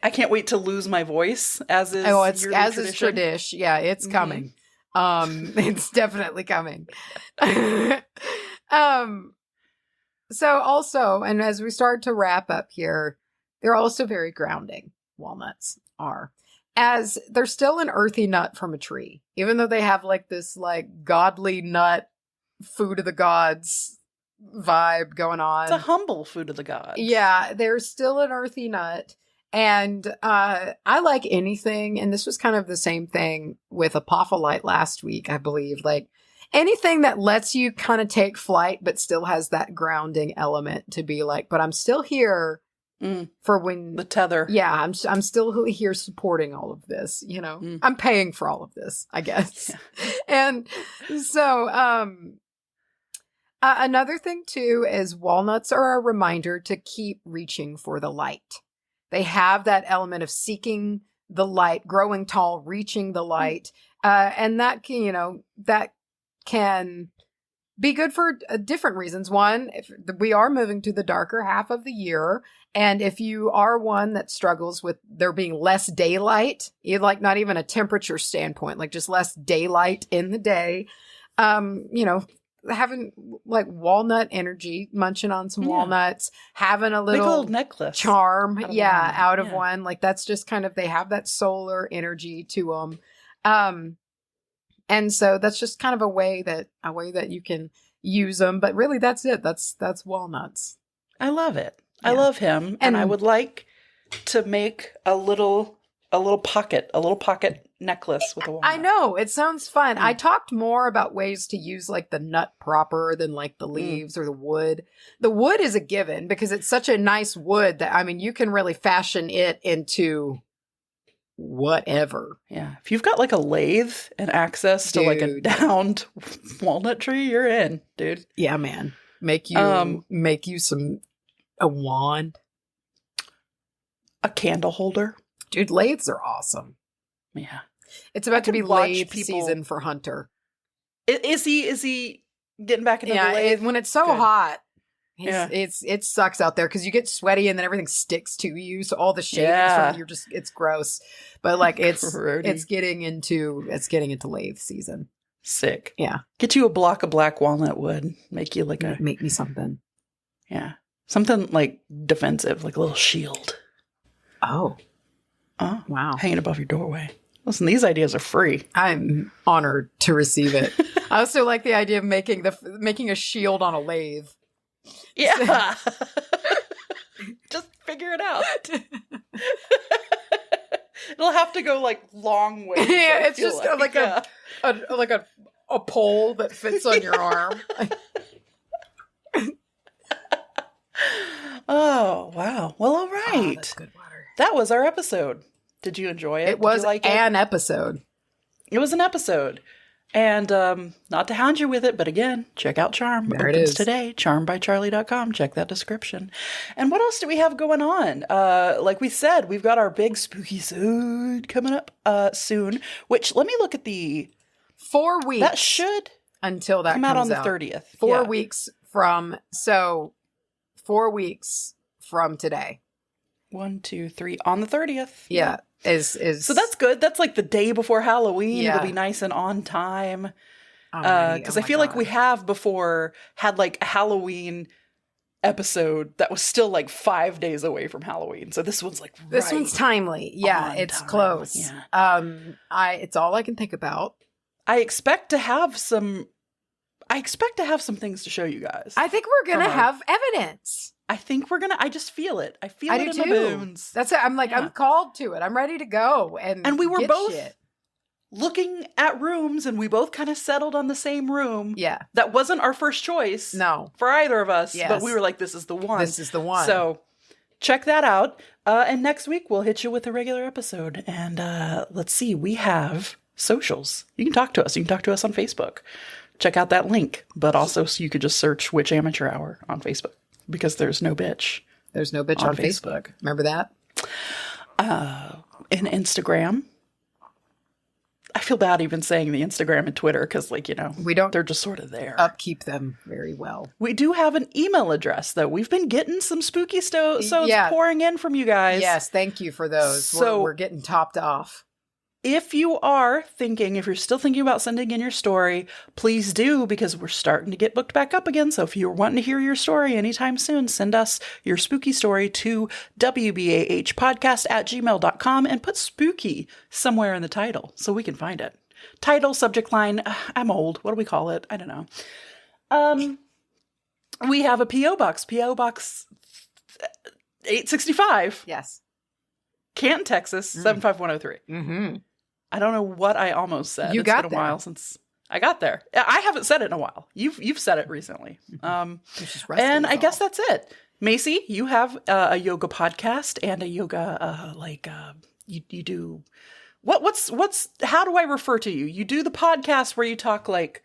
I can't wait to lose my voice, as is tradition. Yeah, it's coming. It's definitely coming. So also, and as we start to wrap up here, they're also very grounding. Walnuts are, as they're still an earthy nut from a tree, even though they have like this like godly nut, food of the gods vibe going on. It's a humble food of the gods. Yeah, they're still an earthy nut. And I like anything, and this was kind of the same thing with Apophyllite last week, I believe. Like anything that lets you kind of take flight, but still has that grounding element to be like, but I'm still here for when the tether. Yeah, I'm still here supporting all of this. You know, I'm paying for all of this, I guess. Yeah. And so another thing too is walnuts are a reminder to keep reaching for the light. They have that element of seeking the light, growing tall, reaching the light. And that can be good for different reasons. One, if we are moving to the darker half of the year. And if you are one that struggles with there being less daylight, like not even a temperature standpoint, like just less daylight in the day, having like walnut energy, munching on some walnuts, having a little necklace charm, out of one. Like that's just kind of, they have that solar energy to them. And so that's just kind of a way that you can use them. But really that's it. That's walnuts. I love it. Yeah. I love him. And I would like to make a little pocket necklace with a walnut. I know, it sounds fun. I talked more about ways to use like the nut proper than like the leaves or the wood. The wood is a given because it's such a nice wood that, I mean, you can really fashion it into whatever. Yeah. If you've got like a lathe and access to like a downed walnut tree, you're in, dude. Yeah, man. Make you a wand. A candle holder. Dude, lathes are awesome. Yeah. It's about to be lathe season for Hunter. Is he getting back into the lathe? When it's so hot, it sucks out there because you get sweaty and then everything sticks to you. So all the shavings from it's gross. But like it's getting into lathe season. Sick. Yeah. Get you a block of black walnut wood. Make you make me something. Yeah. Something like defensive, like a little shield. Oh, wow. Hanging above your doorway. Listen, these ideas are free. I'm honored to receive it. I also like the idea of making a shield on a lathe. Yeah. Just figure it out. It'll have to go like long ways. Yeah, it's just like a pole that fits on your arm. Oh, wow. Well, all right. Oh, that's good water. That was our episode. Did you enjoy it? It was an episode. It was an episode. And not to hound you with it, but again, check out Charm. There it is. Today, charmbycharlie.com. Check that description. And what else do we have going on? Like we said, we've got our big spooky episode coming up soon, which let me look at the 4 weeks. That should until that come out on the 30th. 4 weeks from 4 weeks from today. 1, 2, 3 on the 30th. Yeah. Is so that's good. That's like the day before Halloween. Yeah. It'll be nice and on time. Because I feel like we have before had like a Halloween episode that was still like 5 days away from Halloween. So this one's like this one's timely. Yeah, it's time. Close. Yeah. It's all I can think about. I expect to have some things to show you guys. I think we're gonna have evidence. I just feel it. I feel it in my bones. That's it. I'm like, I'm called to it. I'm ready to go. And we were both looking at rooms and we both kind of settled on the same room. Yeah. That wasn't our first choice. No. For either of us. Yes. But we were like, this is the one. This is the one. So check that out. And next week we'll hit you with a regular episode. And let's see, we have socials. You can talk to us. You can talk to us on Facebook. check out that link. But also, so you could just search Witch Amateur Hour on Facebook, because there's no bitch. There's no bitch on Facebook. Remember that? And Instagram. I feel bad even saying the Instagram and Twitter because, like, you know, they're just sort of there. Upkeep them very well. We do have an email address, though. We've been getting some spooky stories pouring in from you guys. Yes, thank you for those. So we're getting topped off. If you're still thinking about sending in your story, please do, because we're starting to get booked back up again. So if you're wanting to hear your story anytime soon, send us your spooky story to wbahpodcast@gmail.com and put spooky somewhere in the title so we can find it. Title, subject line, I'm old. What do we call it? I don't know. We have a P.O. Box. P.O. Box 865. Yes. Canton, Texas, 75103. Mm-hmm. I don't know what I almost said. It's been a while since I got there. I haven't said it in a while. You've said it recently. And I guess that's it. Macy, you have a yoga podcast and a yoga you do how do I refer to you? You do the podcast where you talk like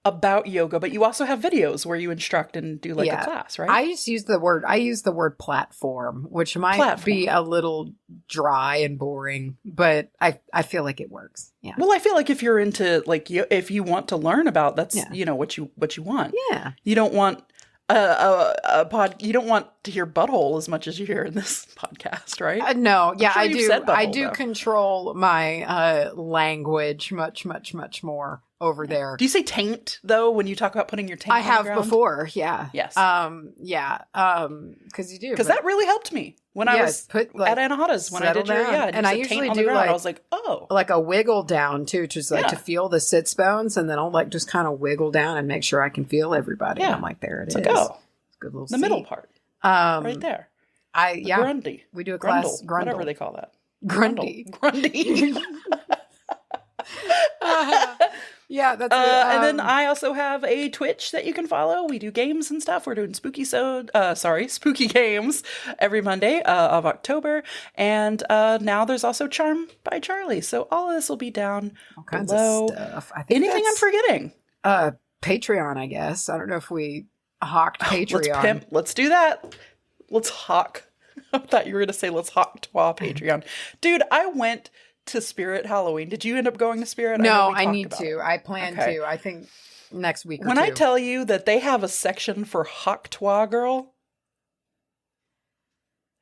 about yoga, but you also have videos where you instruct and do like a class, right? I use the word platform, which might be a little dry and boring, but I feel like it works. Yeah. Well, I feel like if you're into like if you want to learn about what you want. Yeah. You don't want you don't want to hear butthole as much as you hear in this podcast, right? No, yeah, I do. I do control my language much more over there. Do you say taint though when you talk about putting your taint? I have before, yeah. Yes. Because you do. Because that really helped me when I was at Anahata's when I did your and I usually do like I was like, like a wiggle down too, just like to feel the sits bones, and then I'll like just kind of wiggle down and make sure I can feel everybody. Yeah. And I'm like, there it is. It's a good little the middle part. Right there. Grundy. We do a class. Grundle, whatever they call that. Grundy. Yeah, that's it. And then I also have a Twitch that you can follow. We do games and stuff. We're doing spooky games every Monday of October. And now there's also Charm by Charlye. So all of this will be down all kinds below. Of stuff. I think anything I'm forgetting? Patreon, I guess. I don't know if we hawked Patreon. Let's do that. Let's hawk. I thought you were going to say let's hawk to our Patreon. Dude, I went to Spirit Halloween. Did you end up going to Spirit? No, I need to. I plan to. I think next week or when two. I tell you that they have a section for Hawktwa Girl,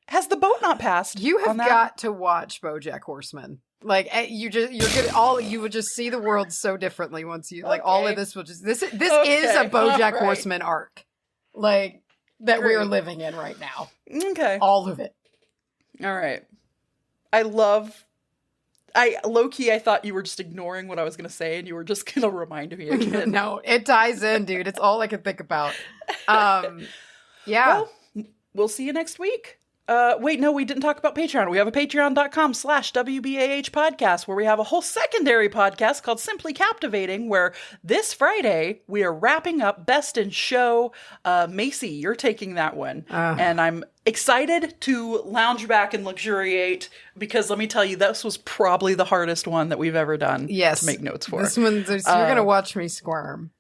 has the boat not passed? You have got to watch BoJack Horseman. Like you would just see the world so differently once you all of this will just this is a BoJack Horseman arc, like that we are living in right now. Okay, all of it. All right, low-key, I thought you were just ignoring what I was going to say and you were just going to remind me again. No, it ties in, dude. It's all I can think about. Well, we'll see you next week. Wait, no, we didn't talk about Patreon. We have a patreon.com/wbahpodcast where we have a whole secondary podcast called Simply Captivating, where this Friday we are wrapping up Best in Show. Macy, you're taking that one. And I'm excited to lounge back and luxuriate because let me tell you, this was probably the hardest one that we've ever done to make notes for. This one, you're going to watch me squirm.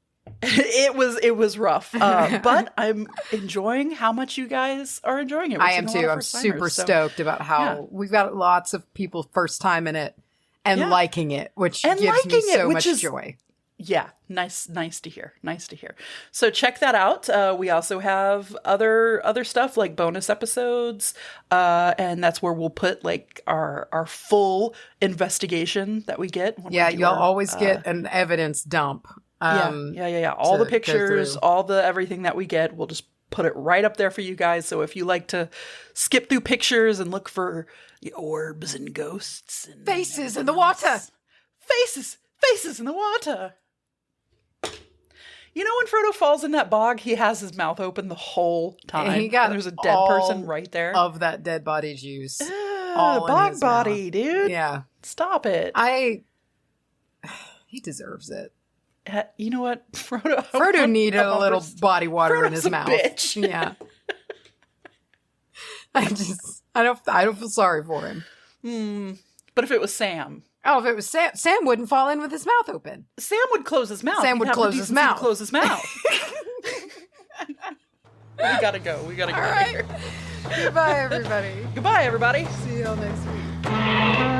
It was rough, but I'm enjoying how much you guys are enjoying it. I am too. I'm super stoked about how we've got lots of people first time in it and liking it, which gives me so much joy. Yeah, nice to hear. Nice to hear. So check that out. We also have other stuff like bonus episodes, and that's where we'll put like our full investigation that we get. You'll always get an evidence dump. All the pictures, all the everything that we get, we'll just put it right up there for you guys. So if you like to skip through pictures and look for orbs and ghosts and faces in the water, faces in the water. You know when Frodo falls in that bog, he has his mouth open the whole time. And there's a dead person right there. Of that dead body juice. Bog body, dude. Yeah. Stop it. He deserves it. You know what? Frodo needed a little body water Frodo's in his mouth. Bitch. Yeah. I don't feel sorry for him. But if it was Sam, Oh, if it was Sam, Sam wouldn't fall in with his mouth open. Sam would close his mouth. Sam would close his mouth. Close his mouth. We gotta go. We gotta go out of here. Goodbye, everybody. Goodbye, everybody. See y'all next week.